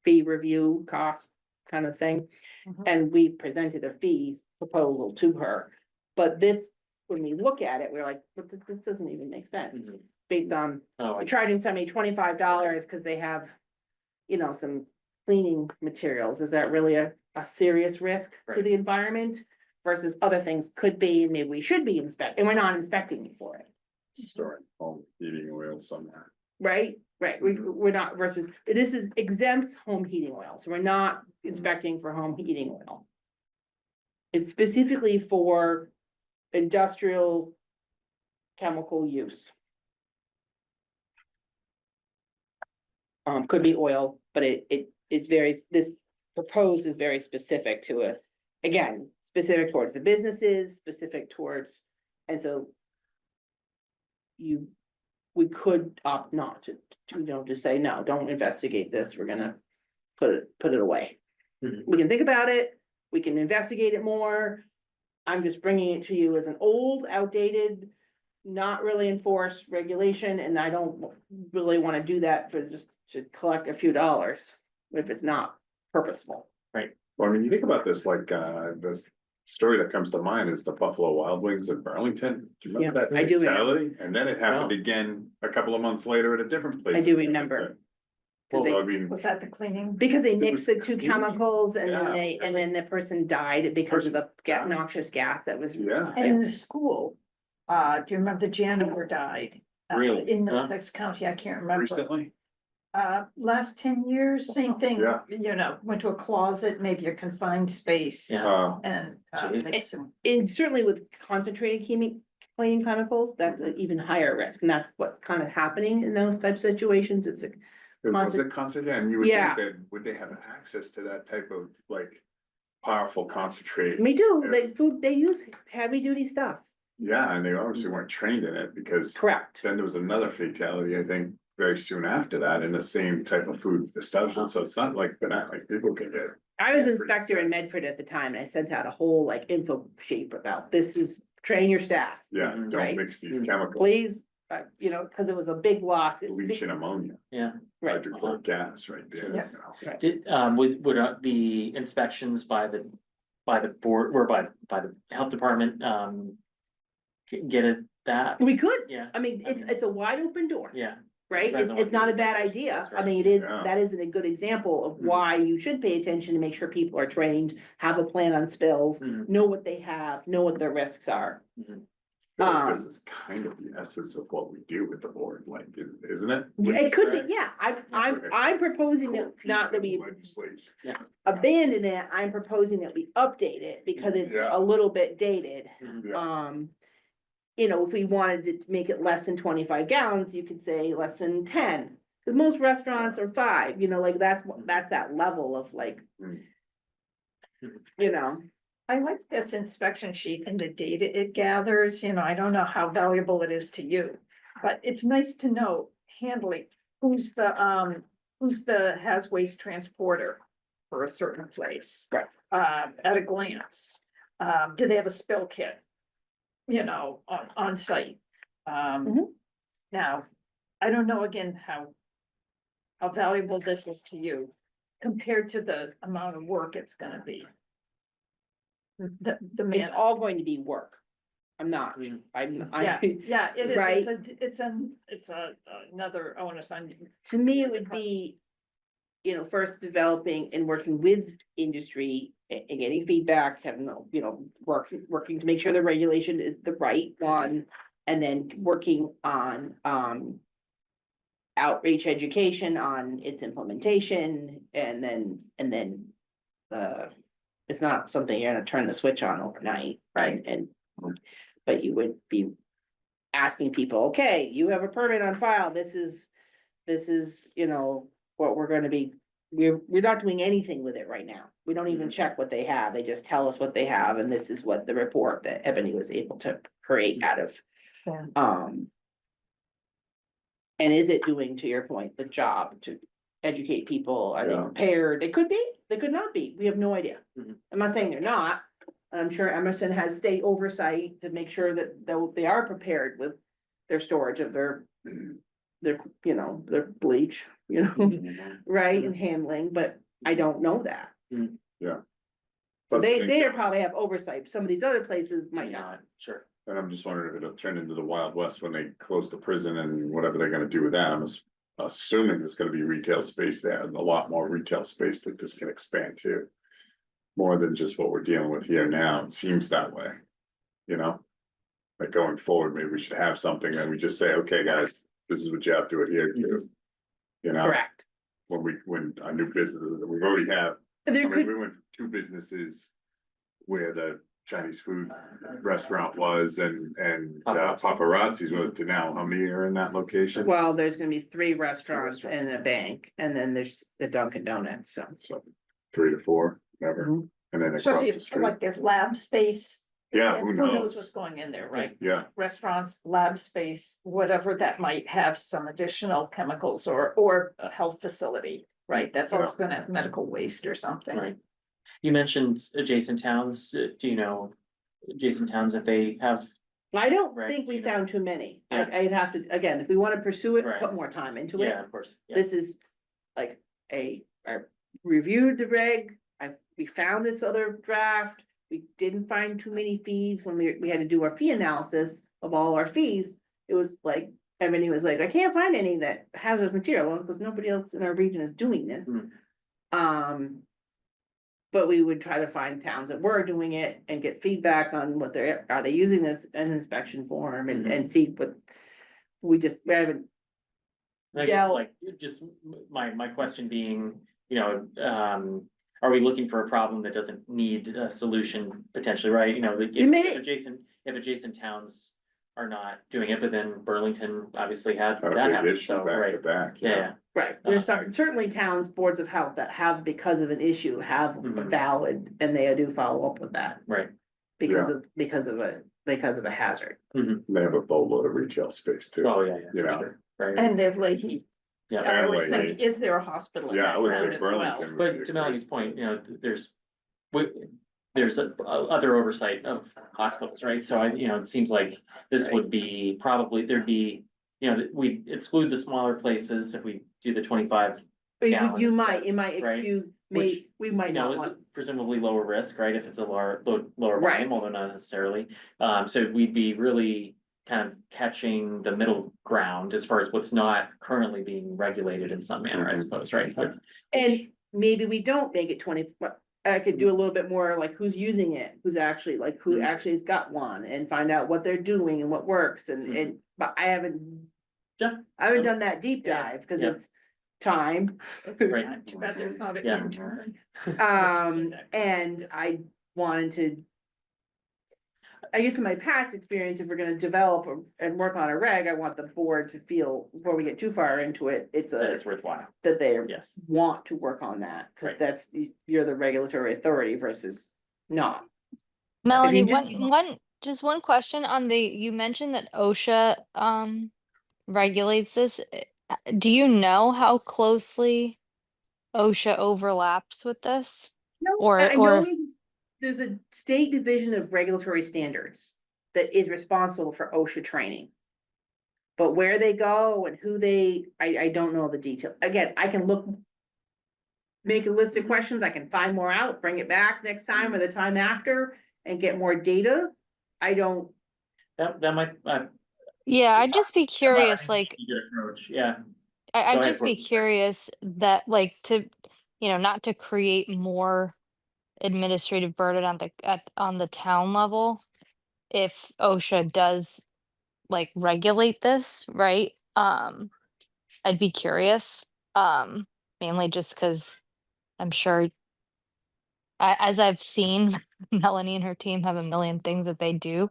fee review cost kind of thing. Mhm. And we presented a fees proposal to her. But this, when we look at it, we're like, but this doesn't even make sense. Mhm. Based on Oh, I see. charging somebody $25 because they have, you know, some cleaning materials. Is that really a serious risk to Right. the environment? Versus other things could be, and maybe we should be inspecting, and we're not inspecting you for it, Storing home heating oil somewhere. right? Right, we're not versus, this is exempts home heating oil, so we're not inspecting for home heating oil. It's specifically for industrial chemical use. could be oil, but it is very, this proposed is very specific to it. Again, specific towards the businesses, specific towards, and so. We could opt not to, just say, no, don't investigate this, we're gonna put it away. Mhm. We can think about it, we can investigate it more. I'm just bringing it to you as an old, outdated, not really enforced regulation, and I don't really wanna do that for just to collect a few dollars if it's not purposeful. Well, I mean, you think about this, like, this story that comes to mind is the Buffalo Wild Wings in Burlington. Do you remember that I do remember. fatality? And then it happened Wow. again a couple of months later at a different place. I do remember. 'Cause Well, I they, mean, Was that the cleaning? because they It mixed was the two clean. chemicals and then Yeah. and then the person died because of the Person died. noxious gas that was. yeah, And in the school, do you remember the janitor died? Really? In Huh? Middlesex County, I can't remember. recently, Last 10 years, same thing, Yeah. you know, went to a closet, maybe a confined space. Yeah. And, Jeez. they assume- And certainly with concentrated cleaning chemicals, that's an even higher risk, and that's what's kind of happening in those type of situations, it's a. was it concentrated, and you would think Yeah. that, would they have access to that type of, like, powerful concentrate? We do, they use heavy duty stuff, Yeah, and they obviously weren't trained in it, because correct, then there was another fatality, I think, very soon after that, in the same type of food establishment, so it's not like, like, people can get. I was Yeah, pretty inspector in sick. Medford at the time, and I sent out a whole like info sheet about, this is, train your staff, Yeah, Mhm. don't Right. mix these chemicals, please, cause it was a big loss. bleach and ammonia, Yeah. Right. hydrochloric gas right there. Yes. you know. Did, would the inspections by the board, or by the health department, get at that? We could, Yeah, I mean, it's a wide open door. yeah. Right, Depends it's, on what it's not a the bad regulations idea, is, I right? mean, it is, Yeah. that isn't a good example of Mhm. why you should pay attention to make sure people are trained, have a plan on spills. Mhm. Know what they have, know what their risks are. I feel like This Um, is kind of the essence of what we do with the board, like, isn't it? It could Right. be, yeah, I'm proposing that, not that we Legislation. abandon it, I'm proposing that we update it, because it's Yeah. a little bit dated. Mhm. Yeah. If we wanted to make it less than 25 gallons, you could say less than 10. Cause most restaurants are 5, like that's that level of like. Mm. You know, I like this inspection sheet and the data it gathers, I don't know how valuable it is to you. But it's nice to know handling, who's the has waste transporter for a certain place. Right. At a glance, do they have a spill kit? On site. Mhm. Now, I don't know again how valuable this is to you compared to the amount of work it's gonna be. The it's man, all going to be work. I'm not, Mm. yeah, yeah, it is, Right. it's another onus on. to me, it would be. First developing and working with industry and getting feedback, having, working to make sure the regulation is the right one. And then working on, outreach education on its implementation, and then. It's not something you're gonna turn the switch on overnight, right? But you would be asking people, okay, you have a permit on file, this is, what we're gonna be. We're not doing anything with it right now. We don't even check what they have. They just tell us what they have, and this is what the report that Ebony was able to create out of. Yeah. And is it doing, to your point, the job to educate people? Are they Yeah. prepared? They could be, they could not be. We have no idea. Mhm. I'm not saying they're not. I'm sure Emerson has state oversight to make sure that they are prepared with their storage of their bleach, right, and handling, but I don't know that. So Plus, I think they that- probably have oversight. Some of these other places might not. Sure. And I'm just wondering if it'll turn into the Wild West when they close the prison and whatever they're gonna do with that. I'm assuming there's gonna be retail space there, and a lot more retail space that this can expand to. More than just what we're dealing with here now. It seems that way. Like going forward, maybe we should have something that we just say, okay, guys, this is what you have to adhere to. Correct. When a new business, we already have, There I mean, could, we went from 2 businesses where the Chinese food restaurant was and Paparazzi. Paparazzi's was to now, how many are in that location? Well, there's gonna be 3 restaurants and a bank, and then there's the Dunkin' Donuts, so. So 3 to 4, whatever, Mhm. and then So across see, the street. like there's lab space. Yeah, and who Who knows knows? what's going in there, right? Yeah, Restaurants, lab space, whatever that might have some additional chemicals or a health facility, right? That's Yeah. also gonna have medical waste or something. Right. You mentioned adjacent towns. Do you know adjacent towns if they have? I don't Right, think we you know. found too many. Yeah. I'd have to, again, if we wanna pursue it, Right. put more time into Yeah, it. of course. Yeah. This is like I reviewed the reg, we found this other draft. We didn't find too many fees when we had to do our fee analysis of all our fees. It was like, everybody was like, I can't find any that hazardous material, well, because nobody else in our region is doing this. Hmm. But we would try to find towns that were doing it and get feedback on what are they using this in inspection form and see what. We haven't, I guess, Dell- like, just my question being, you know, are we looking for a problem that doesn't need a solution potentially, right? You know, like, You may- if adjacent towns are not doing it, but then Burlington obviously had had that a big happen, issue so, back to right, back, yeah, right, there's certainly towns, boards of health that have, because of an issue, have Mhm. valid, and they do follow up with that. right. Because of a hazard. they have a boatload of retail space too. Oh, yeah, yeah, You for know. sure, right, And they've Leahy. yeah. I always And think, is there a hospital? in Yeah, that I would road think as well? Burlington. would be But a to great- Melanie's point, you know, there's other oversight of hospitals, right? So it seems like this would be probably, there'd be, we exclude the smaller places if we do the 25. But Gallons, you might right, excuse, which, we might You know, not is want, presumably lower risk, right? If it's a lower Right. volume, although not necessarily. So we'd be really kind of catching the middle ground as far as what's not currently being regulated in some manner, I Mhm. suppose, right? But and maybe we don't make it 20, but I could do a little bit more, like, who's using it, who Mhm. actually has got one, and find out what they're doing and what works, and, but I haven't. Yeah. I haven't done that deep Yeah, dive, cause yeah. it's time, Right. Too bad there's not an Yeah. intern. and I wanted to. I guess in my past experience, if we're gonna develop and work on a reg, I want the board to feel, before we get too far into it, That it's worthwhile, that they yes. want to work on that, cause Right. you're the regulatory authority versus not. Melanie, just- just one question on you mentioned that OSHA regulates this. Do you know how closely OSHA overlaps with this? I know there's a state division of regulatory standards that is responsible for OSHA training. But where they go and who I don't know the detail. Again, I can look. Make a list of questions, I can find more out, bring it back next time or the time after and get more data. I don't, That might, Yeah, I'd just be curious, like, a good approach, yeah. I'd Go ahead, just be Courtney. curious that, like, not to create more administrative burden on the town level. If OSHA does like regulate this, right? I'd be curious, mainly just because I'm sure as I've seen Melanie and her team have a million things that they do,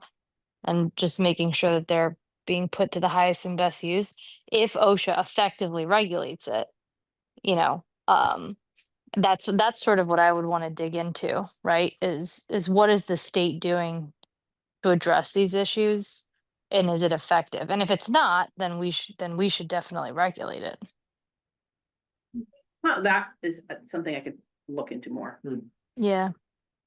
and just making sure that they're being put to the highest and best use. If OSHA effectively regulates it, you know, that's sort of what I would want to dig into, right? Is what is the state doing to address these issues? And is it effective? And if it's not, then we should definitely regulate it. well, that is something I could look into more. Yeah.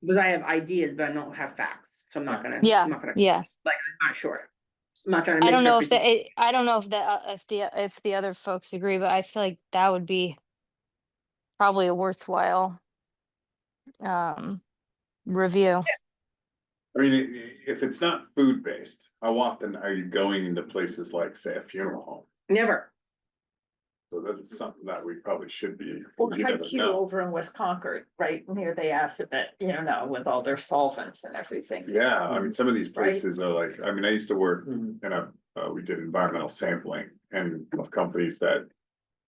Because I have ideas, but I don't have facts, so I'm not gonna. Yeah. I'm not gonna, Yeah. I'm not sure. I'm not trying to. I don't know if misrepresent- I don't know if the other folks agree, but I feel like that would be probably a worthwhile review. I mean, if it's not food based, how often are you going into places like, say, a funeral home? Never. So that's something that we probably should be. Or you never Q know. over in West Concord, right near the Assabet, now with all their solvents and everything. Yeah, I mean, some of these Right. places are like, I mean, I used to work Mhm. in we did environmental sampling and of companies that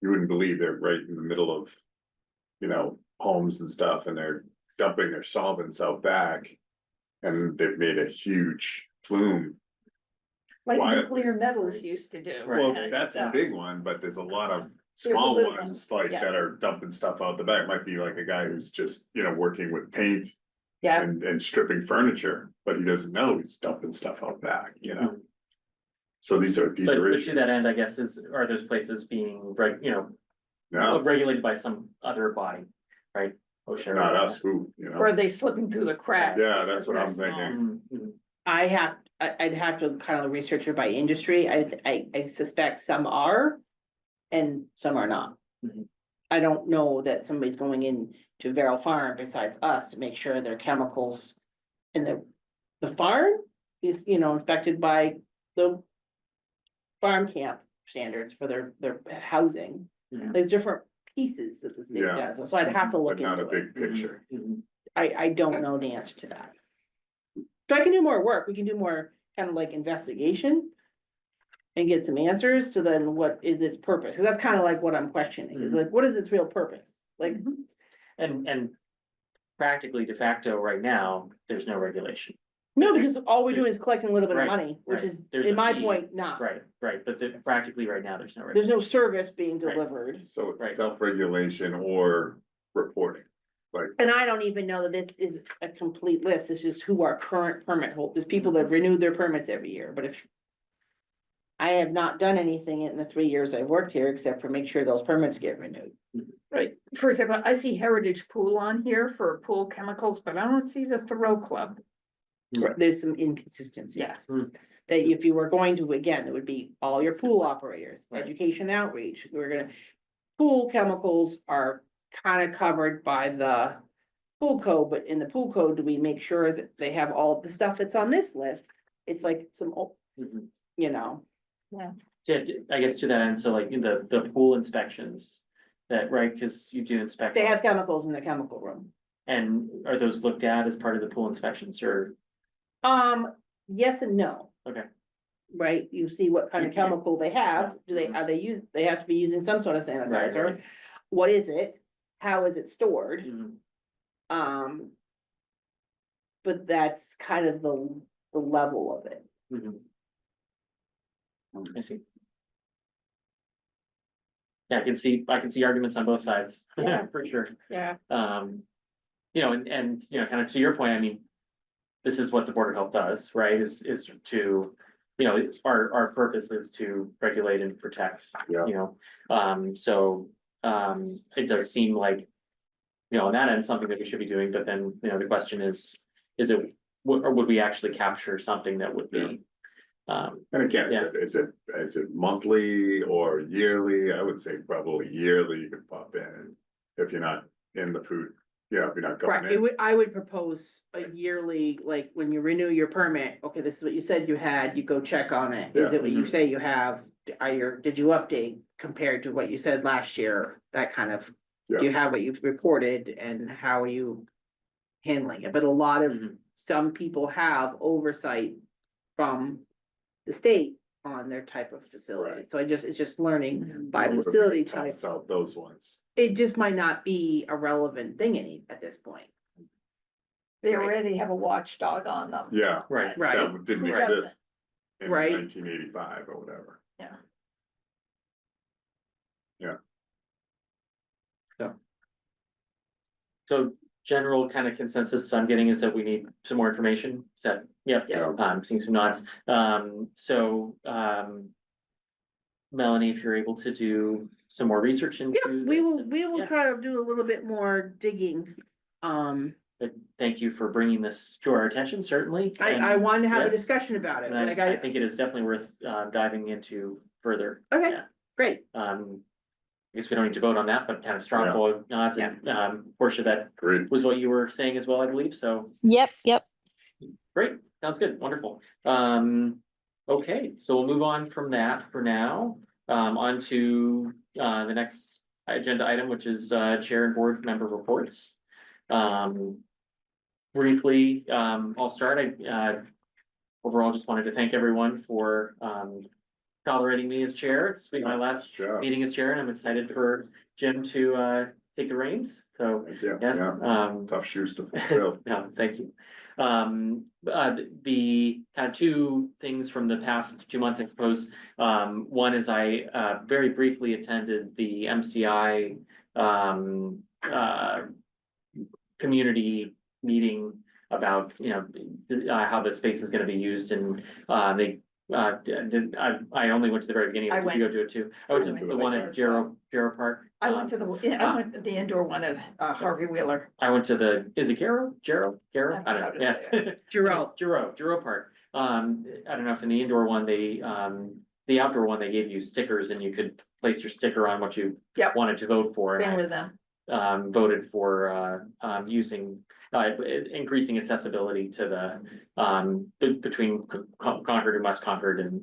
you wouldn't believe they're right in the middle of, homes and stuff, and they're dumping their solvents out back. And they've made a huge plume. Like Why- nuclear metals used to do. Well, and, that's a uh, big one, but there's a lot of There's a small little ones, one, like yeah. that are dumping stuff out the back. Might be like a guy who's just, working with paint. Yeah. And stripping furniture, but he doesn't know he's dumping stuff out back, So these are But to issues. that end, I guess are those places being, No, regulated by some other body, right? OSHA. not us, who, Or are they slipping through the cracks? Yeah, because that's what I'm they're small? thinking. Mhm. I'd have to kind of research it by industry. I suspect some are and some are not. Mhm. I don't know that somebody's going in to Verrill Farm besides us to make sure their chemicals in the farm is, inspected by the farm camp standards for their housing. Yeah. There's different pieces that the state Yeah. does, so I'd have to look But not a into it. big picture. Mhm. I don't know the answer to that. So I can do more work, we can do more kind of like investigation. And get some answers to then what is its purpose, cause that's kind of like what I'm questioning, is like, what is its real purpose? Like, And practically de facto right now, there's no regulation. no, because all we're doing is collecting a little bit of Right, money, which right. is, There's in a my fee. point, not. Right, but practically right now, there's no There's regulation. no service being Right. delivered, So Right. it's self-regulation or reporting, like, and I don't even know that this is a complete list, this is who our current permit holders, people that have renewed their permits every year, but if. I have not done anything in the 3 years I've worked here, except for make sure those permits get renewed. Right, for example, I see Heritage Pool on here for pool chemicals, but I don't see the Thoreau Club. There's some inconsistencies. Yes. That if you were going to, again, it would be all your pool operators, Right. education outreach, we're gonna. Pool chemicals are kind of covered by the pool code, but in the pool code, do we make sure that they have all the stuff that's on this list? It's like some, Mhm. you know, Yeah, I guess to that end, so like the pool inspections, that, right, cause you do inspect. they have chemicals in the chemical room. And are those looked at as part of the pool inspections or, Yes and no. okay, Right, you see what kind of chemical they have, they have to be using some sort of right. sanitizer, what is it? How is it stored? Mhm. But that's kind of the level of it. Mhm. I see. Yeah, I can see arguments on both sides, Yeah. for sure. Yeah. And kind of to your point, I mean. This is what the Board of Health does, right, is to, our purpose is to regulate and protect, Yeah. It does seem like. On that end, something that we should be doing, but then, the question is it, or would we actually capture something that would be? and again, Yeah. is it monthly or yearly? I would say probably yearly you could pop in. If you're not in the food, if you're not going Right, in. I would propose a yearly, like, when you renew your permit, okay, this is what you said you had, you go check on it. Is Yeah. it what you Mhm. say you have? Did you update compared to what you said last year? That kind of, do you have what you've reported and how are you handling it? But a lot of, Mhm. some people have oversight from the state on their type of facility. Right. So it's just learning by Whoever facility type. Toss out those ones. It just might not be a relevant thing at this point. They Right. already have a watchdog on them. Yeah. Right, Right. That didn't Who exist doesn't? in Right. 1985 or whatever. Yeah. Yeah. so general kind of consensus I'm getting is that we need some more information, is that, yep, Yeah. seeing some nods, Melanie, if you're able to do some more research into. Yeah, we this, will, and- we will yeah. try to do a little bit more digging. But thank you for bringing this to our attention, certainly. I wanted to have a yes. discussion about it, And like I think it is definitely worth diving into further. Okay. Yeah. great, I guess we don't need to vote on that, but kind of strong Yeah. vote nods and Portia, that Agreed. was what you were saying as well, I believe, so Yep, yep. great, sounds good, wonderful. Okay, so we'll move on from that for now, on to the next agenda item, which is chair and board member reports. Briefly, I'll start. I overall just wanted to thank everyone for tolerating me as chair. This will be my last Job. meeting as chair, and I'm excited for Jim to take the reins, so, Yeah, yes, yeah, tough shoes to fulfill. no, thank you. The kind of two things from the past 2 months, I suppose. One is I very briefly attended the MCI community meeting about, how the space is gonna be used, and I only went to the very beginning. I Did you go to it too? I went to the one at Jarrow Park. I went to I went to the indoor one at Harvey Wheeler. I went to is it Jarrow? I don't know, yes. Jarrow Park. I don't know if in the indoor one, the outdoor one, they gave you stickers and you could place your sticker on what you Yep. wanted to vote for. And Been I with them. voted for using increasing accessibility to the between Concord and West Concord, and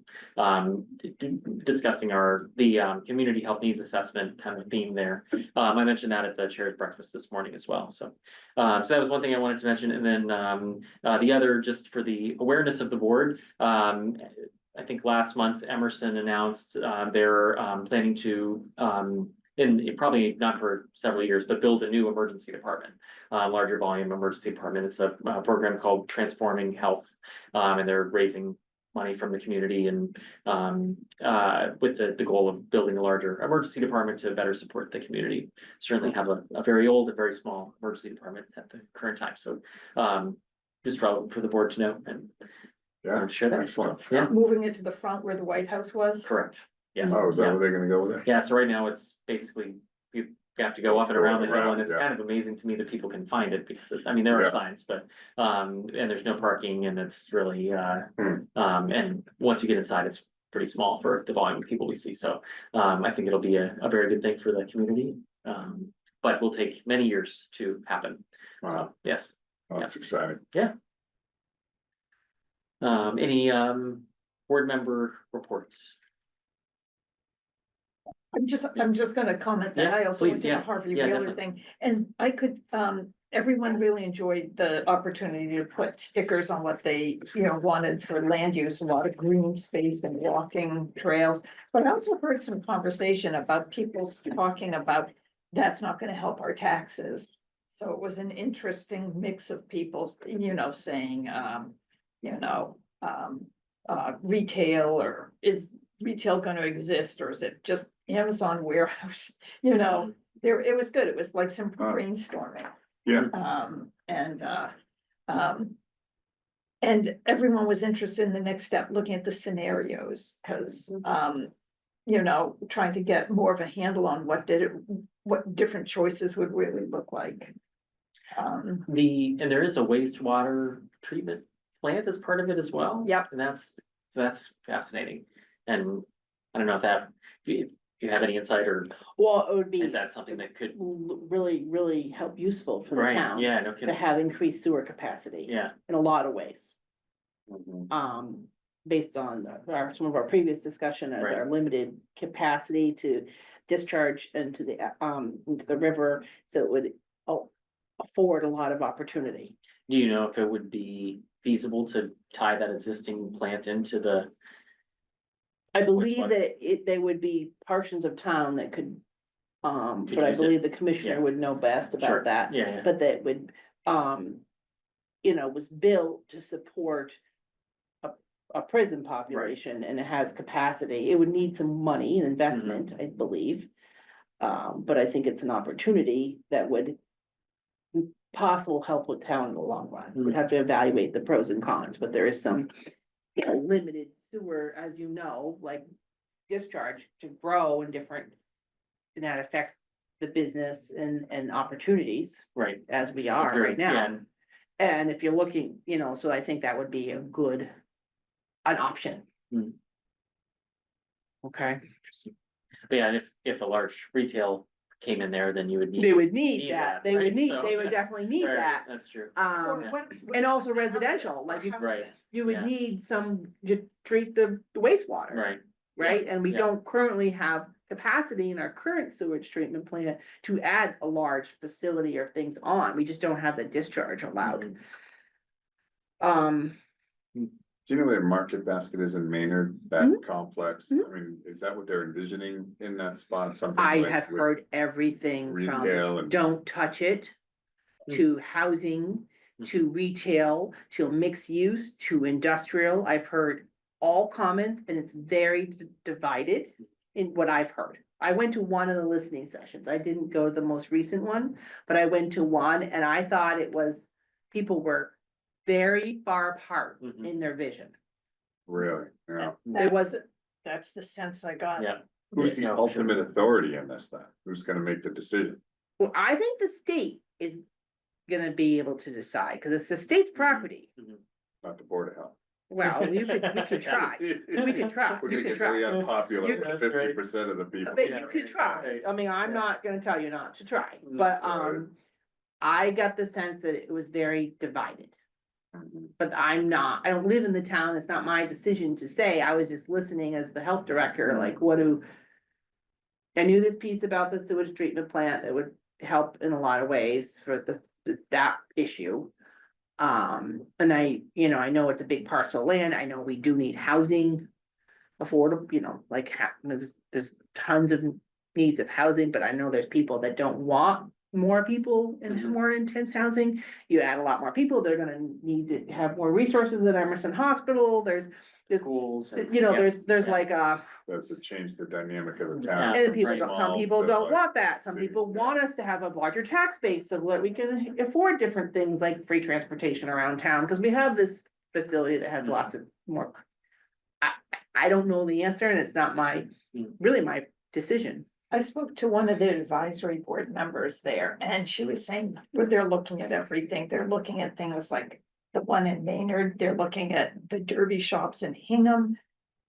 discussing the community health needs assessment kind of theme there. I mentioned that at the chair's breakfast this morning as well. So so that was one thing I wanted to mention, and then the other, just for the awareness of the board. I think last month Emerson announced they're planning to probably not for several years, but build a new emergency department, larger volume emergency department. It's a program called Transforming Health. And they're raising money from the community and with the goal of building a larger emergency department to better support the community. Certainly have a very old and very small emergency department at the current time. So just relevant for the board to know and Yeah, share that. excellent. Yeah, Moving it to the front where the White House was. correct. Yes. Oh, is that Yeah. where they're gonna go with it? Yeah, so right now it's basically, you have to go up and around the hill, and it's Yeah. kind of amazing to me that people can find it, because, I mean, there are Yeah. signs, but, and there's no parking, and it's really, Hmm. and once you get inside, it's pretty small for the volume of people we see, so, I think it'll be a very good thing for the community, but will take many years to happen. Wow, Yes, oh, that's exciting. any, board member reports? I'm just gonna comment that Yeah, I also please, went to yeah, the Harvey yeah, Wheeler definitely. thing, and I could, everyone really enjoyed the opportunity to put stickers on what they, wanted for land use, a lot of green space and walking trails. But I also heard some conversation about people talking about that's not gonna help our taxes. So it was an interesting mix of people, saying, retail, or is retail gonna exist, or is it just Amazon warehouse? It was good. It was like some brainstorming. Yeah. And everyone was interested in the next step, looking at the scenarios, because, trying to get more of a handle on what different choices would really look like. And there is a wastewater treatment plant as part of it as well. Yep. And that's fascinating. And I don't know if you have any insight, or Well, it would be if that's something that could, really, really help useful for the right, town yeah, no to kidding, have increased sewer capacity yeah. in a lot of ways. Mm-hmm. Based on some of our previous discussion as Right. our limited capacity to discharge into the river, so it would afford a lot of opportunity. Do you know if it would be feasible to tie that existing plant into the, I believe what? that they would be portions of town that could, Could but I use it. believe the commissioner Yeah. would know best Sure. about that. Yeah, But that would, was built to support a prison population, and it has capacity. It would need some money and investment, Mm-hmm. I believe. But I think it's an opportunity that would possible help with town in the long run. Mm-hmm. We'd have to evaluate the pros and cons, but there is some, limited sewer, as you know, like discharge to grow in different, and that affects the business and opportunities right. as we are Very- right now. yeah, And if you're looking, so I think that would be an option. Hmm. Okay, But yeah, and if a large retail came in there, then you would need. they would need Need that, that, right? So they would that's- definitely need Right, that, that's true. and also residential, like you, Right. you would yeah. need some to treat the wastewater. Right, Right, and we yeah. don't currently have capacity in our current sewage treatment plant to add a large facility or things on, we just don't have the discharge allowed. Mhm. Do you know where Market Basket is in Maynard, that Mhm. complex? Mhm. I mean, is that what they're envisioning in that spot? Something I like have with heard everything from retail and, don't touch it to housing, to retail, to mixed use, to industrial. I've heard all comments and it's very divided in what I've heard. I went to one of the listening sessions. I didn't go to the most recent one, but I went to one and I thought it was, people were very far apart Mhm. in their vision. really, yeah. There was, That's the sense I got. Yeah. Who's the Yeah, no, sure. ultimate authority in this then? Who's gonna make the decision? well, I think the state is gonna be able to decide, because it's the state's property. Not the Board of Health. Well, we could try. We could try. We're You gonna could get really try. unpopular You with could- 50% of the people. But Yeah, you could right, try. right. I mean, I'm Yeah. not gonna tell you not to try, Mm, but, right. I got the sense that it was very divided. Mhm. But I don't live in the town. It's not my decision to say. I was just listening as the health director, like, I knew this piece about the sewage treatment plant that would help in a lot of ways for that issue. And I know it's a big parcel of land. I know we do need housing. Affordable, like, there's tons of needs of housing, but I know there's people that don't want more people in Mhm. more intense housing. You add a lot more people, they're gonna need to have more resources at Emerson Hospital. There's, Schools. and- there's yeah. like Does it change the dynamic of the Yeah. town? and people, Right. some people To, don't like, want that. Some city, people yeah. want us to have a larger tax base so that we can afford different things like free transportation around town, because we have this facility that has Mhm. lots of more. I don't know the answer and it's not really my decision. I spoke to one of the advisory board members there and she was saying, well, they're looking at everything. They're looking at things like the one in Maynard. They're looking at the derby shops in Hingham.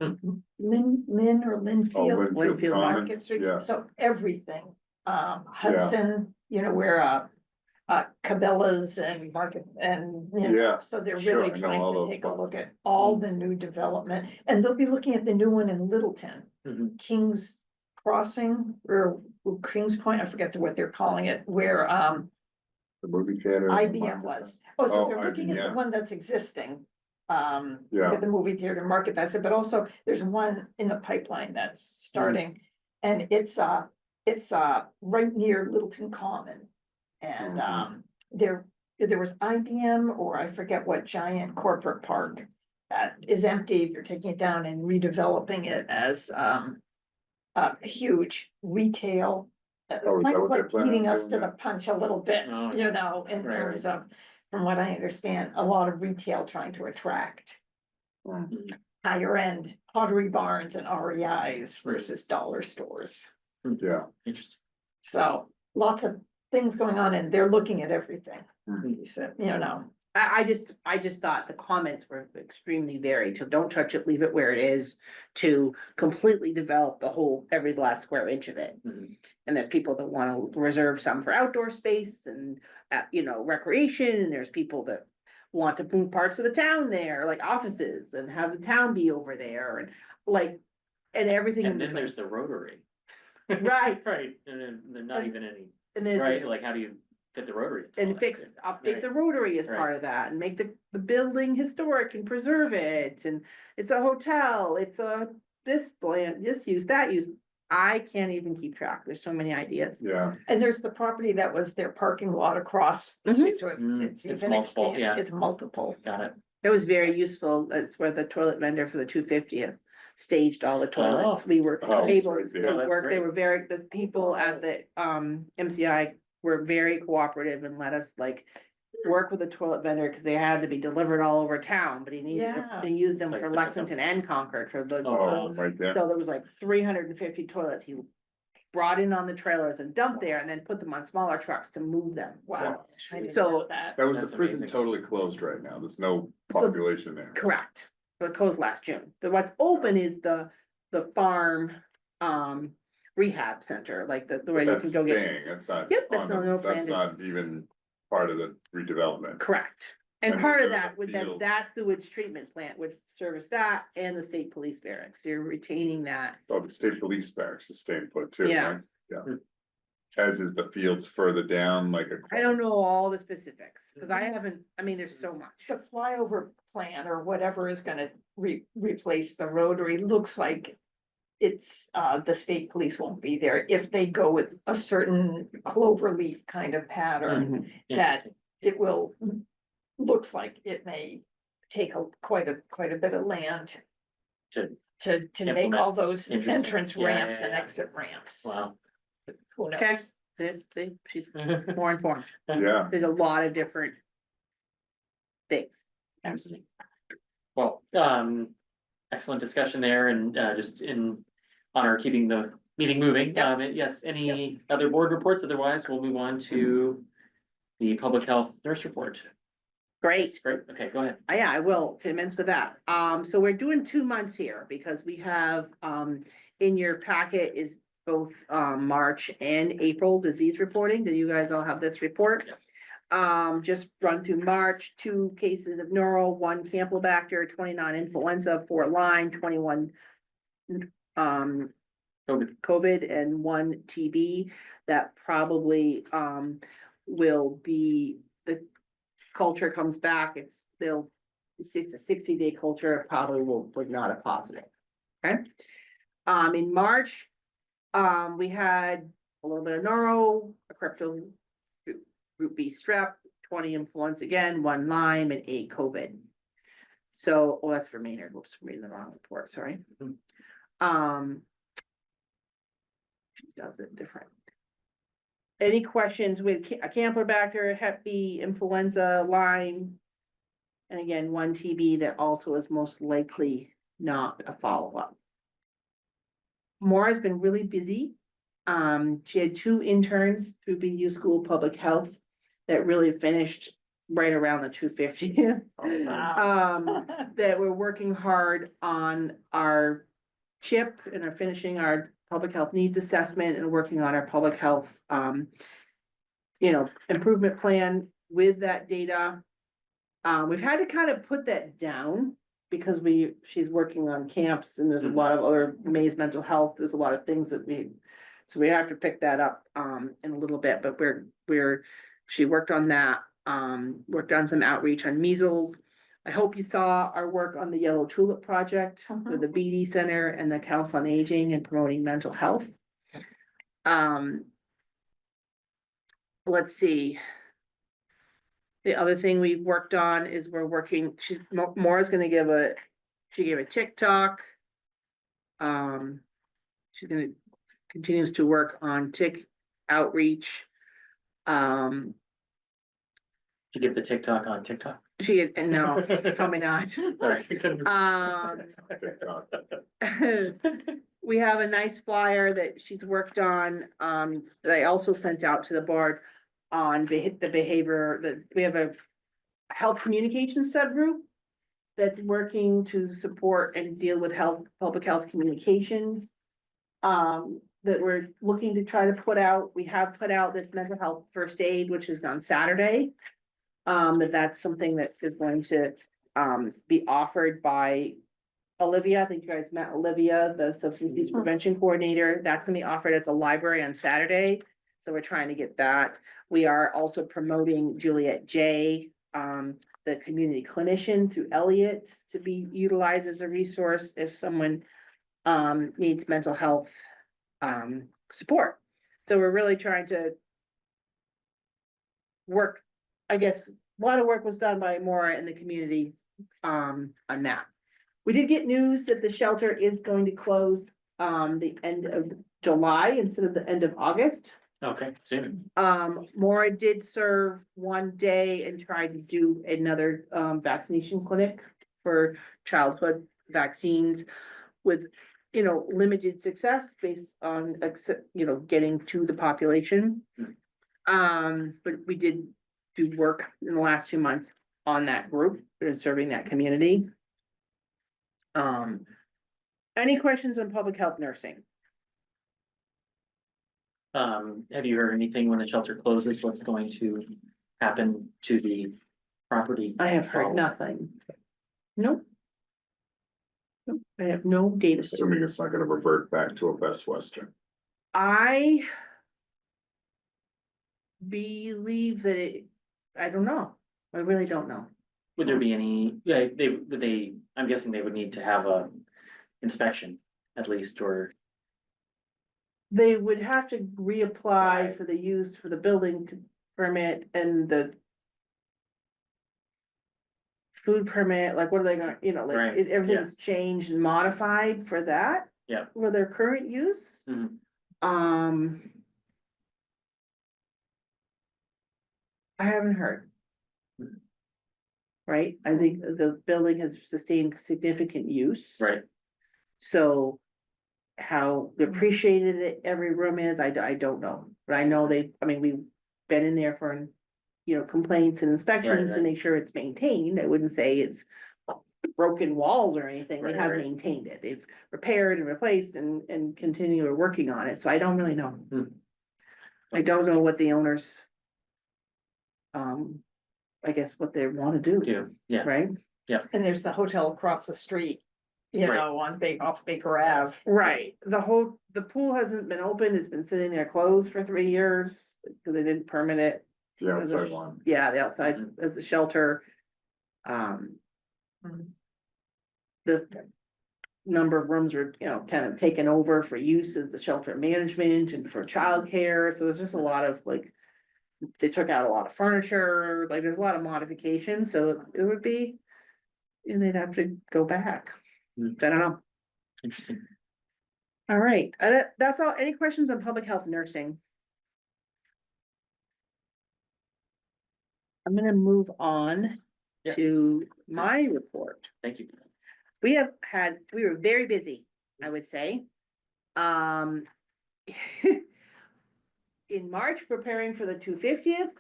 Mhm. Lynn or Oh, Linfield. Linfield Linfield Market Street, yeah. so everything, Hudson, where Cabela's and Market and, Yeah, so they're sure, really I know trying all to those take a spots. look at all the new development. And they'll be looking at the new one in Littleton, Mhm. King's Crossing or Kings Point, I forget what they're calling it, where The movie theater. and the IBM market. was. Oh, so Oh, they're looking at IBM. the one that's existing. Yeah. With the movie theater market, that's it, but also there's one in the pipeline that's starting. And it's right near Littleton Common. And Mhm. there was IBM or I forget what giant corporate park. That is empty, you're taking it down and redeveloping it as huge retail. Oh, is Kind that of what they're like planning beating on us to doing the now? punch a little bit, Oh, in Right, terms right. of, from what I understand, a lot of retail trying to attract Mhm. higher end Pottery Barns and REIs versus dollar stores. Yeah. Interesting. So lots of things going on and they're looking at everything. Mhm. He said, I just thought the comments were extremely varied, to don't touch it, leave it where it is, to completely develop every last square inch of it. Mhm. And there's people that wanna reserve some for outdoor space and, recreation, and there's people that want to move parts of the town there, like offices, and have the town be over there, and everything in And then between. there's the Rotary. Right. Right, and then not And- even any, And there's right, like how do you fit the Rotary? into all and that, fix, too? update Right. the Rotary as Right. part of that, and make the building historic and preserve it, and it's a hotel, it's this plant, this use, that use. I can't even keep track, there's so many ideas. Yeah. and there's the property that was their parking lot across the street, so it's It's even multiple, expanded, yeah. it's multiple. Got it. It was very useful, that's where the toilet vendor for the 250th staged all the toilets, we were Oh, able right there. to Oh, that's work, they great. were the people at the MCI were very cooperative and let us work with the toilet vendor, because they had to be delivered all over town, but Yeah. he used them Place for to put them. Lexington and Concord for the. Oh, right there. So there was like 350 toilets he brought in on the trailers and dumped there, and then put them on smaller trucks to move them. Wow. I didn't So- know that. That was That's the prison amazing. totally closed right now. There's no So- population there. Correct, but it closed last June, but what's open is the farm, rehab center, like the where you That's can go get, staying, that's not. Yep, that's on no- the- no That's plan not even part of the redevelopment. correct. And And part of there are that would, fields. that sewage treatment plant would service that and the state police barracks, you're retaining that. Oh, the state police barracks is staying put too, Yeah. right? Yeah. as is the fields further down, like. I don't know all the specifics, cause I haven't, I mean, there's so much. The flyover plan or whatever is gonna replace the rotary looks like it's, the state police won't be there if they go with a certain clover leaf kind of pattern. That it will, looks like it may take quite a bit of land To- to make implement. all those Interesting. entrance Yeah, ramps yeah, and yeah. exit ramps. Wow. Who Okay. knows? See, she's more informed. Yeah, There's a lot of different things. Absolutely. Well, excellent discussion there and just in honor of keeping the meeting moving. Yes, any other board reports? Otherwise, we'll move on to the public health nurse report. Great. Great. Okay, go ahead. Yeah, I will commence with that. So we're doing 2 months here because we have, in your packet is both, March and April disease reporting. Do you guys all have this report? Just run through March, 2 cases of neuro, 1 Campylobacter, 29 influenza, 4 Lyme, 21 COVID and 1 TB. That probably, will be, the culture comes back, it's a 60-day culture, probably was not a positive. Okay. In March, we had a little bit of neuro, a crypto group B strep, 20 influenza again, 1 Lyme and 8 COVID. So, oh, that's for Maynard. Whoops, I'm reading the wrong report, sorry. She does it different. Any questions with a Campylobacter, Hep B, influenza, Lyme? And again, 1 TB that also is most likely not a follow-up. Maura's been really busy. She had 2 interns through BU School Public Health that really finished right around the 250. Wow. That we're working hard on our CHIP and are finishing our public health needs assessment and working on our public health, improvement plan with that data. We've had to kind of put that down because she's working on camps and there's a lot of other Maze mental health. There's a lot of things that so we have to pick that up, in a little bit, but she worked on that, worked on some outreach on measles. I hope you saw our work on the Yellow Tulip Project with the BD Center and the Council on Aging and promoting mental health. Let's see. The other thing we've worked on is Maura's gonna she gave a TikTok. She's continues to work on tick outreach. You give the TikTok on TikTok. No, probably not. Sorry. We have a nice flyer that she's worked on, that I also sent out to the board on the behavior, that we have a health communications subgroup that's working to support and deal with public health communications. That we're looking to try to put out. We have put out this mental health first aid, which is on Saturday. That's something that is going to, be offered by Olivia. I think you guys met Olivia, the substance use prevention coordinator. That's gonna be offered at the library on Saturday. So we're trying to get that. We are also promoting Juliet J, the community clinician through Elliott, to be utilized as a resource if someone needs mental health support. So we're really trying to work, I guess, a lot of work was done by Maura in the community on that. We did get news that the shelter is going to close the end of July instead of the end of August. Okay, soon. Maura did serve 1 day and tried to do another vaccination clinic for childhood vaccines with, limited success based on, getting to the population. But we did do work in the last 2 months on that group and serving that community. Any questions on public health nursing? Have you heard anything when the shelter closes, what's going to happen to the property? I have heard nothing. Nope. Nope, I have no data. assuming it's not gonna revert back to a Best Western. I believe that I don't know. I really don't know. Would there be any, yeah, I'm guessing they would need to have a inspection at least, or, They would have to reapply Right. for the use for the building permit and the food permit, like what are they gonna, like, Right, yeah. everything's changed and modified for that. Yeah. For their current use. Mhm. Um. I haven't heard. Mhm. Right, I think the building has sustained significant use. right, So. How appreciated every room is, I don't know, but I know we've been in there for. Complaints and inspections to right. make sure it's maintained, I wouldn't say it's. Broken walls or anything, they Right, have right. maintained it, they've repaired and replaced and continue working on it, so I don't really know. Hmm. I don't know what the owners. I guess what they wanna do, Yeah, right? And there's the hotel across the street, you Right. know, off Baker Ave. Right, the pool hasn't been opened, it's been sitting there closed for 3 years, cause they didn't permit it. The As a outside sh- one. Yeah, the outside Mhm. as a shelter. The number of rooms are, kind of taken over for use as the shelter management and for childcare, so there's just a lot of like. They took out a lot of furniture, like there's a lot of modifications, so it would be. And they'd have to go back. Hmm. I don't know. interesting. All right, that's all. Any questions on public health nursing? I'm gonna move on Yes. to my report. Thank you. We were very busy, I would say. Um. In March, preparing for the 250th.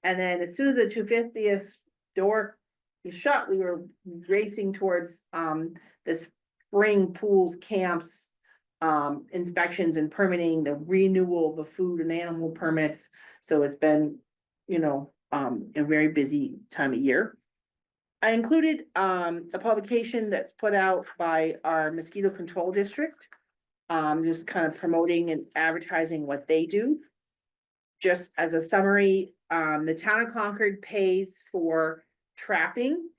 And then as soon as the 250th door was shut, we were racing towards, this spring pools, camps. Inspections and permitting, the renewal of the food and animal permits. So it's been, a very busy time of year. I included, a publication that's put out by our mosquito control district. Just kind of promoting and advertising what they do. Just as a summary, the town of Concord pays for trapping.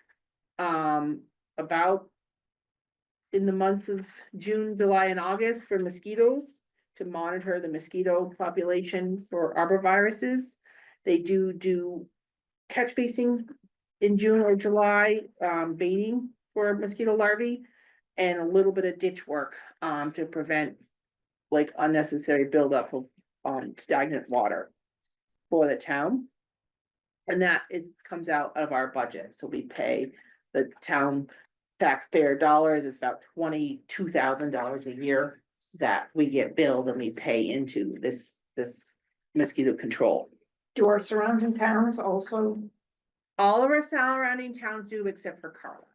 About. In the months of June, July and August for mosquitoes. To monitor the mosquito population for arboviruses. They do catch basing in June or July, baiting for mosquito larvae. And a little bit of ditch work, to prevent. Like unnecessary buildup of, stagnant water. For the town. And that comes out of our budget, so we pay the town taxpayer dollars, it's about $22,000 a year. That we get billed and we pay into this mosquito control. Do our surrounding towns also? All of our surrounding towns do except for Carlisle.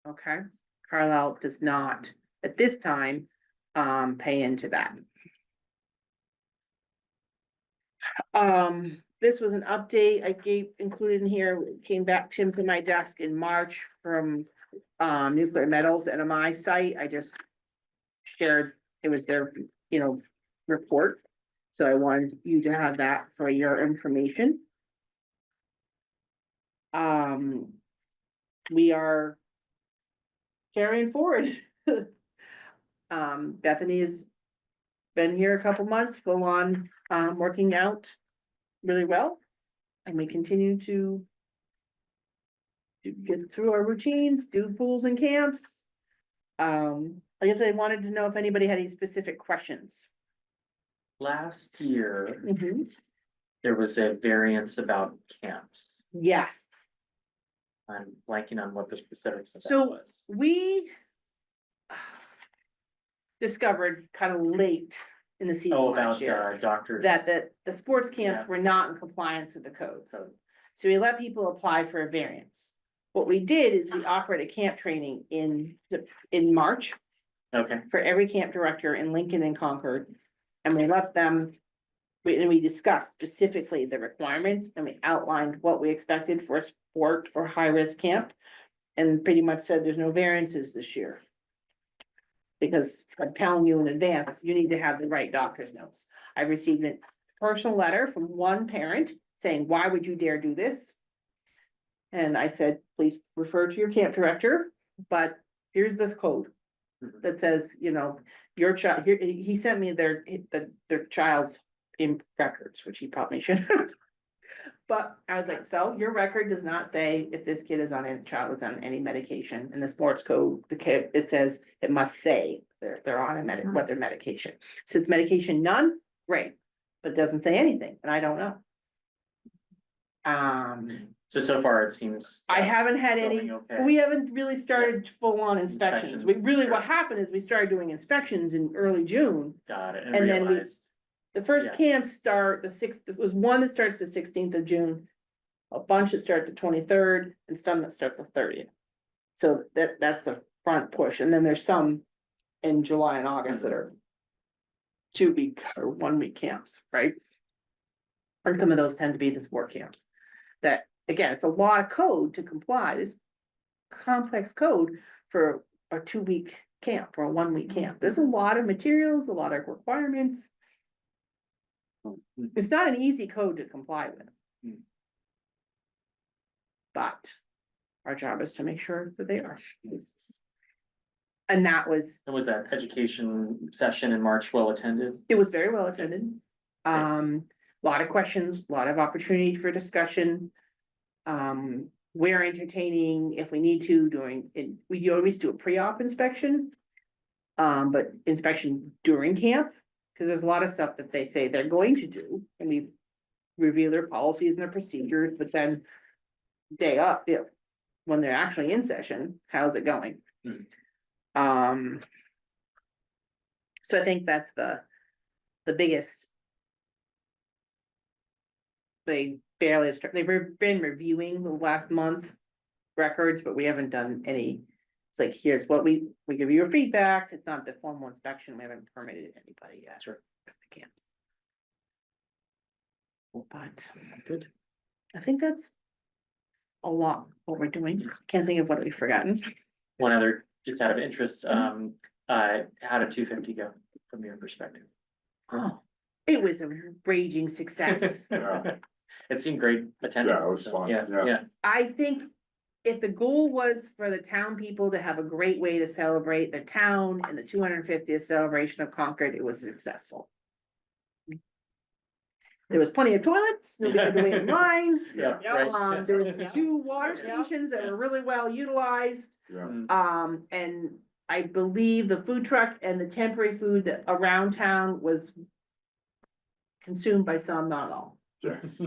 Okay, Carlisle does not, at this time, pay into that. This was an update I included in here, came back to my desk in March from, Nuclear Metals NMI site, I just. Shared, it was their, report, so I wanted you to have that for your information. We are. Carrying forward. Bethany has. Been here a couple months, full on, working out. Really well, and we continue to. Get through our routines, do pools and camps. I guess I wanted to know if anybody had any specific questions. Last year, Mhm. there was a variance about camps. Yes, I'm blanking on what the specifics of that So- was. we. Discovered kind of late in the season Oh, last about year. doctors. That the sports camps Yeah. were not in compliance with the code. So we let people apply for a variance. What we did is we offered a camp training in March Okay, for every camp director in Lincoln and Concord. And we let them, we discussed specifically the requirements and we outlined what we expected for a sport or high-risk camp. And pretty much said there's no variances this year. Because I'm telling you in advance, you need to have the right doctor's notes. I've received personal letter from one parent saying, why would you dare do this? And I said, please refer to your camp director, but here's this code that says, you know, your child, here, he sent me their child's in records, which he probably should have. But I was like, so your record does not say if this kid is on, any child is on any medication. In the sports code, the kid, it says, it must say they're on a what their medication. It says medication none, great, but it doesn't say anything, and I don't know. So far it seems. I that's haven't had any, going okay. we haven't really started full-on inspections. We Inspections, really, sure. what happened is we started doing inspections in early June. Got it, and and then we- realized, The first Yeah. camps start the 6th, there was one that starts the 16th of June. A bunch that start the 23rd and some that start the 30th. So that's the front push, and then there's some in July and August that are 2-week or 1-week camps, right? And some of those tend to be the sport camps. That, again, it's a lot of code to comply, this complex code for a 2-week camp or a 1-week camp. There's a lot of materials, a lot of requirements. It's not an easy code to comply with. Mm. But our job is to make sure that they are. And that was, and was that education session in March well attended? it was very well attended. A lot of questions, a lot of opportunity for discussion. We're entertaining if we need to during, we always do a pre-op inspection. But inspection during camp, because there's a lot of stuff that they say they're going to do, and we review their policies and their procedures, but then day up, yeah, when they're actually in session, how's it going? So I think that's the biggest. They barely start, they've been reviewing the last month records, but we haven't done any. It's like, here's what we give you your feedback. It's not the formal inspection. We haven't permitted anybody yet. Sure. I can't. But Good. I think that's a lot what we're doing. Can't think of what we've forgotten. One other, just out of interest, Mm-hmm. how did 250 go from your perspective? Oh, it was a raging success. Yeah. It seemed great attendance. Yeah, it was so, fun, Yes, yeah. yeah, I think if the goal was for the town people to have a great way to celebrate the town and the 250th celebration of Concord, it was successful. There was plenty of toilets, nobody had to wait in line. yeah, right. There was yes. 2 water Yeah. stations that were really well utilized. Yeah. And I believe the food truck and the temporary food that around town was consumed by some, not all. Yes.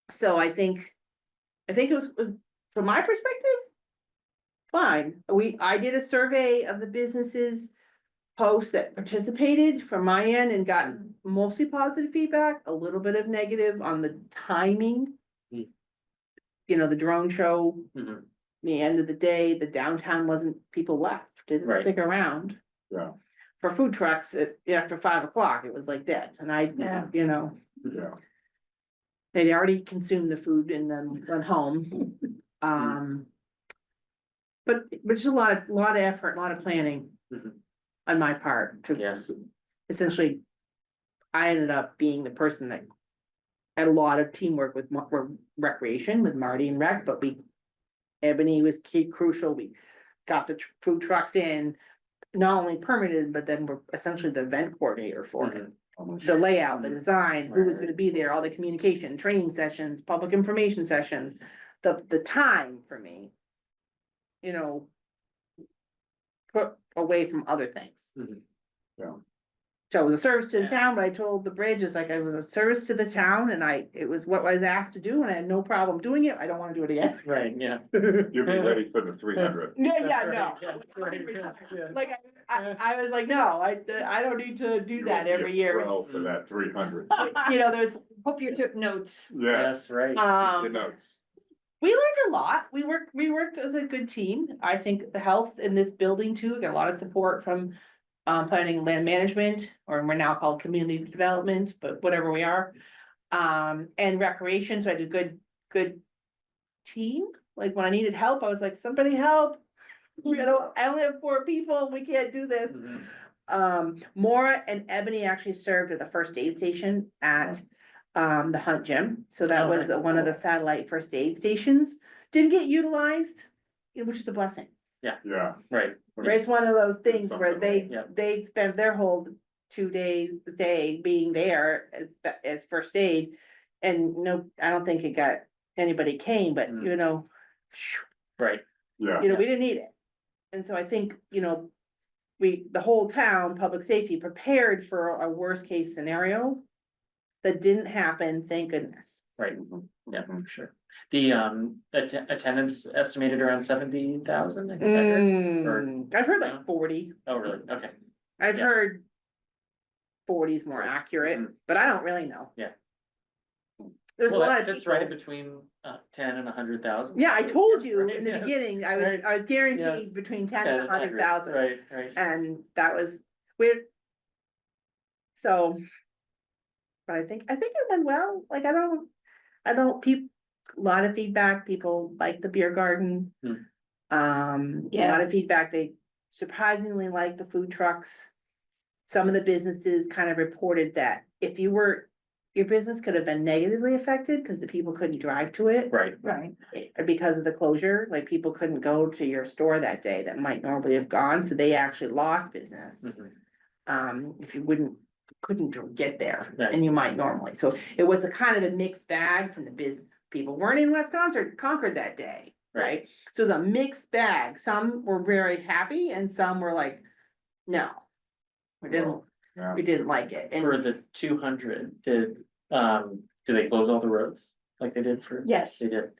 So I think it was, from my perspective, fine. I did a survey of the businesses posts that participated from my end and got mostly positive feedback, a little bit of negative on the timing. Mm. You know, the drone show, Mhm. the end of the day, the downtown wasn't, people left, didn't Right. stick around. Yeah, For food trucks, after 5 o'clock, it was like dead, and Yeah. you know, yeah. they'd already consumed the food and then went home. But just a lot of effort, a lot of planning. Mhm. On my part to Yes, essentially, I ended up being the person that had a lot of teamwork with recreation with Marty and Rec, but Ebony was key crucial. We got the food trucks in, not only permitted, but then we're essentially the event coordinator for it. The layout, the design, who was gonna be there, all the communication, training sessions, public information sessions, the time for me. You know. Put away from other things. Mhm. Yeah. So it was a service to the Yeah. town, but I told the bridge, it's like, I was a service to the town and it was what I was asked to do and I had no problem doing it. I don't wanna do it again. right, yeah. You'll be ready for the 300. Yeah, That's yeah, right, no. yes, right, yes, yes. Like, I was like, no, I don't need to do that every year. Well, for that 300. You know, there's, Hope you took notes. Yes. Yes, right. Your notes. we learned a lot. We worked as a good team. I think the health in this building too, got a lot of support from planning and land management, or we're now called community development, but whatever we are. And recreation, so I had a good team. Like when I needed help, I was like, somebody help. I only have 4 people, we can't do this. Mhm. Maura and Ebony actually served at the first aid station at the Hunt Gym. So that Oh, was nice. the, one of the satellite first aid stations. Didn't get utilized, which is a blessing. Yeah. Right. Right, it's one of those things where something, yeah. they spent their whole 2 days, day being there as first aid. And no, I don't think it got, anybody came, but Mm. you know, Right, Yeah. we didn't need it. And so I think, the whole town, public safety prepared for a worst case scenario. That didn't happen, thank goodness. right, yeah, for sure. The attendance estimated around 70,000, I think I heard. I've heard Yeah. like 40, Oh, really? Okay, I've Yeah. heard 40 is more accurate, Mm. but I don't really know. Yeah. There's a well, lot of that's right in people. between 10 and 100,000. Yeah, I told you Right, in the yes. beginning, I Right. was guaranteed Yes. between 10 10 and 100,000. Right, right. And that was weird. So. But I think it went well, like, a lot of feedback, people like the beer garden. Hmm. A lot of feedback, they surprisingly like the food trucks. Some of the businesses kind of reported that if your business could have been negatively affected, because the people couldn't drive to it. Right, Right. Because of the closure, like people couldn't go to your store that day that might normally have gone, so they actually lost business. Mhm. If you couldn't get there, Right. and you might normally, so it was a kind of a mixed bag from the business. People weren't in West Concord that day, right? So it was a mixed bag, some were very happy and some were like, no. We didn't like it, for and the 200, did they close all the roads like they did for? Yes. They did,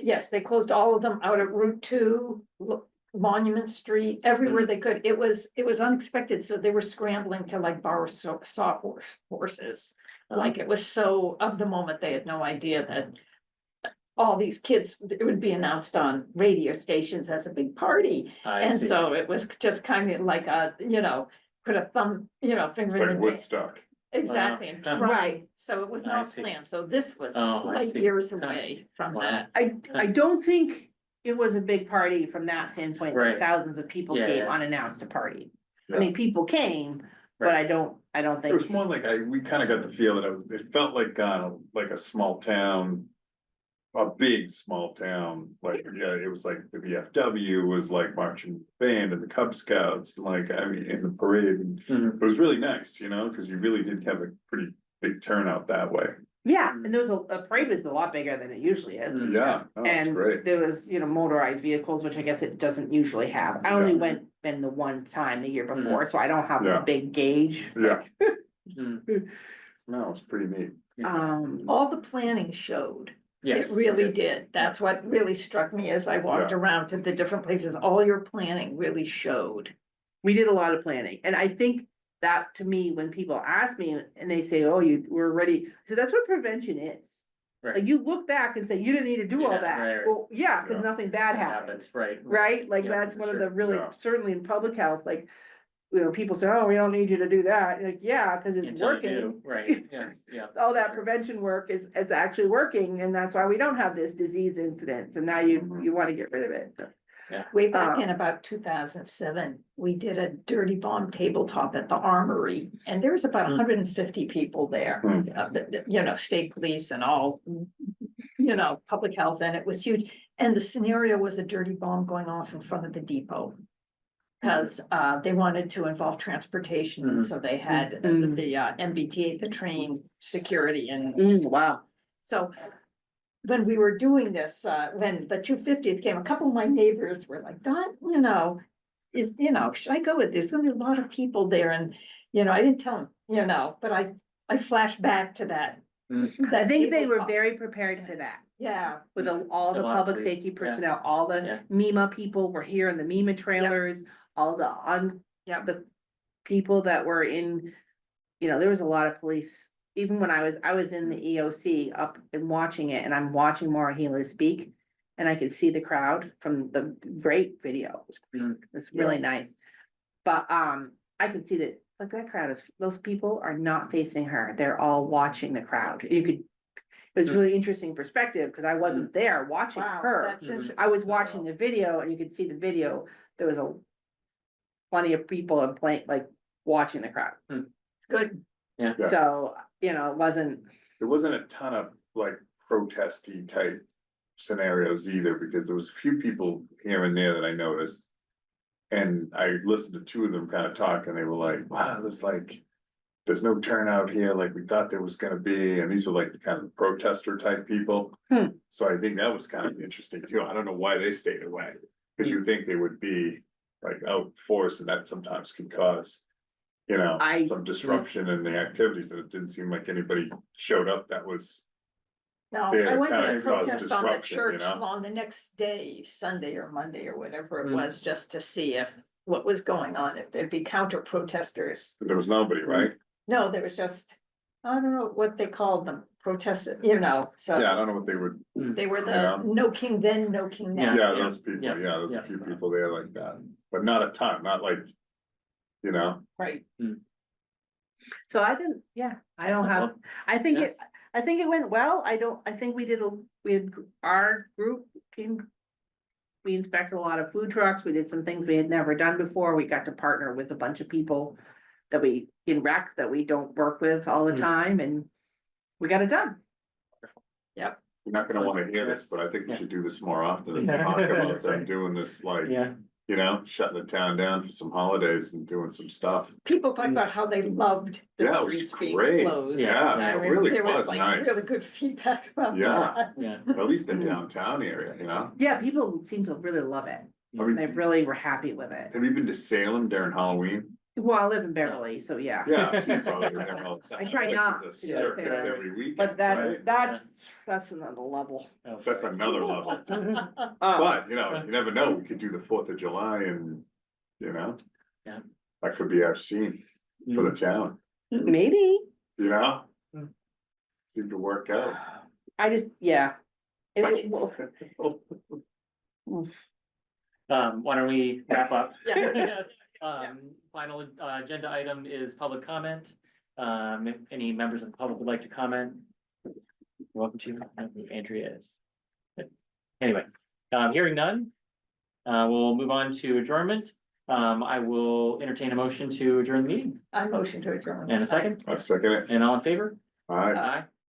Yes, they closed all of them out at Route 2, Monument Street, everywhere they could. It was unexpected, so they were scrambling to like borrow sawhorse horses. Like it was so of the moment, they had no idea that all these kids, it would be announced on radio stations as a big party. I And see. so it was just kind of like put a thumb, finger It's in like the name. Woodstock. Exactly, and Wow. trying, Right. so it was I not see. planned, so this was Oh, I like see. years Okay. away from Wow. that. I don't think it was a big party from that standpoint, that Right. thousands of people Yeah, came yeah. unannounced to party. I Yeah. mean, people came, but Right. I don't It think. was more like we kind of got the feel that it felt like a small town. A big small town, like, yeah, it was like the VFW was like marching band and the Cub Scouts, like, I mean, in the parade. And Mhm. it was really nice, because you really did have a pretty big turnout that way. Yeah, and there was a parade was a lot bigger than it usually is. Mm. Yeah, oh, it's And great. there was, motorized vehicles, which I guess it doesn't usually have. I only been the one time the year before, so I don't have Yeah. a big gauge. Yeah. Mhm. No, it's pretty neat. All the planning showed. Yes. It really did. That's what really struck me as I walked Yeah. around to the different places. All your planning really showed. We did a lot of planning, and I think that to me, when people ask me and they say, oh, we're ready, so that's what prevention is. Right. Like, you look back and say, you didn't need to do all Yeah, that. right, right. Well, yeah, Yeah. cause nothing bad happened. Happened, right. Right? Like, Yeah, that's for one of sure. the really, Yeah. certainly in public health, like, people say, oh, we don't need you to do that. Like, yeah, cause it's Until you working. do, Right, yes, yeah. All that prevention work is actually working, and that's why we don't have this disease incidence, and now you wanna get rid of it. Way back Um, in about 2007, we did a dirty bomb tabletop at the Armory, and there was about Hmm. 150 people there. Hmm. State police and all, public health, and it was huge. And the scenario was a dirty bomb going off in front of the depot. Cause they wanted to involve transportation, and Mhm. so they had Mhm. the MBTA, the train security, and Wow. so. When we were doing this, when the 250th came, a couple of my neighbors were like, Don, should I go with this? There's gonna be a lot of people there, and, I didn't tell them, but I flashed back to that. Mm. I think they were tabletop. very prepared for that. Yeah, With all A the lot of public police, safety yeah. personnel, all the Yeah. MEMA people were here in the MEMA trailers, all the people that were in, there was a lot of police. Even when I was in the EOC up and watching it, and I'm watching Maura Healy speak, and I could see the crowd from the great video. It's really nice. But, I could see that, like, that crowd those people are not facing her. They're all watching the crowd. It was really interesting perspective, because I wasn't there watching wow, her. that's interesting. I was watching the video, and you could see the video, there was plenty of people and playing, like, watching the crowd. Good. Yeah. So, you know, it wasn't, There wasn't a ton of like protesty type scenarios either, because there was a few people here and there that I noticed. And I listened to two of them kind of talk and they were like, wow, there's no turnout here like we thought there was gonna be, and these were like the kind of protester type people. So I think that was kind of interesting too. I don't know why they stayed away, because you think they would be like out force, and that sometimes can cause. You know, I- some disruption in the activities, and it didn't seem like anybody showed up that was. No, There I went to kinda the caused protest on the disruption, you church know? on the next day, Sunday or Monday or whatever it Mm. was, just to see if, what was going on, if there'd be counter protesters. There was nobody, right? No, there was just, I don't know what they called them, protesters, you know, so. Yeah, I don't know what they would, They were Yeah. the no king then, no king now. yeah, Yeah, those people, yeah, yeah, there's yeah. a few people there like that, but not a ton, not like. You know, Right. so I didn't, yeah, I don't have, Well, I think it, yes. I think it went well. I think we had, our group came. We inspected a lot of food trucks. We did some things we had never done before. We got to partner with a bunch of people that we, in rec, that we don't work with all the Mm. time, and we got it done. you're not gonna wanna hear this, but I think we Yeah. should do this more often, and talk about That's them right. doing this, like. Yeah, You know, shutting the town down for some holidays and doing some stuff. People talk about how they loved the Yeah, it was streets being great. closed. Yeah, I it mean, really there was like nice. really good feedback about Yeah. that. yeah. At least in downtown area, you know? Yeah, people seem to really love it. I mean, They really were happy with it. have you been to Salem during Halloween? Well, I live in Beverly, so yeah. Yeah. so you probably been there all the I time. try This not is a to go circus there. every weekend, But right? that's another level. Oh, That's sure. another level. Oh, But, you know, you never know, we could do the 4th of July and, you know? Yeah. That could be our scene for the town, maybe. you know? Mm. Seemed to work out. I just, yeah. Well, Why don't we wrap up? Yeah. Yes. Final agenda item is public comment. If any members of the public would like to comment. You're welcome to, I don't know who Andrea is. But anyway, hearing none. We'll move on to adjournment. I will entertain a motion to adjourn the meeting. I motion to adjourn. And a second, I'll second it. and all in favor? All right. Aye.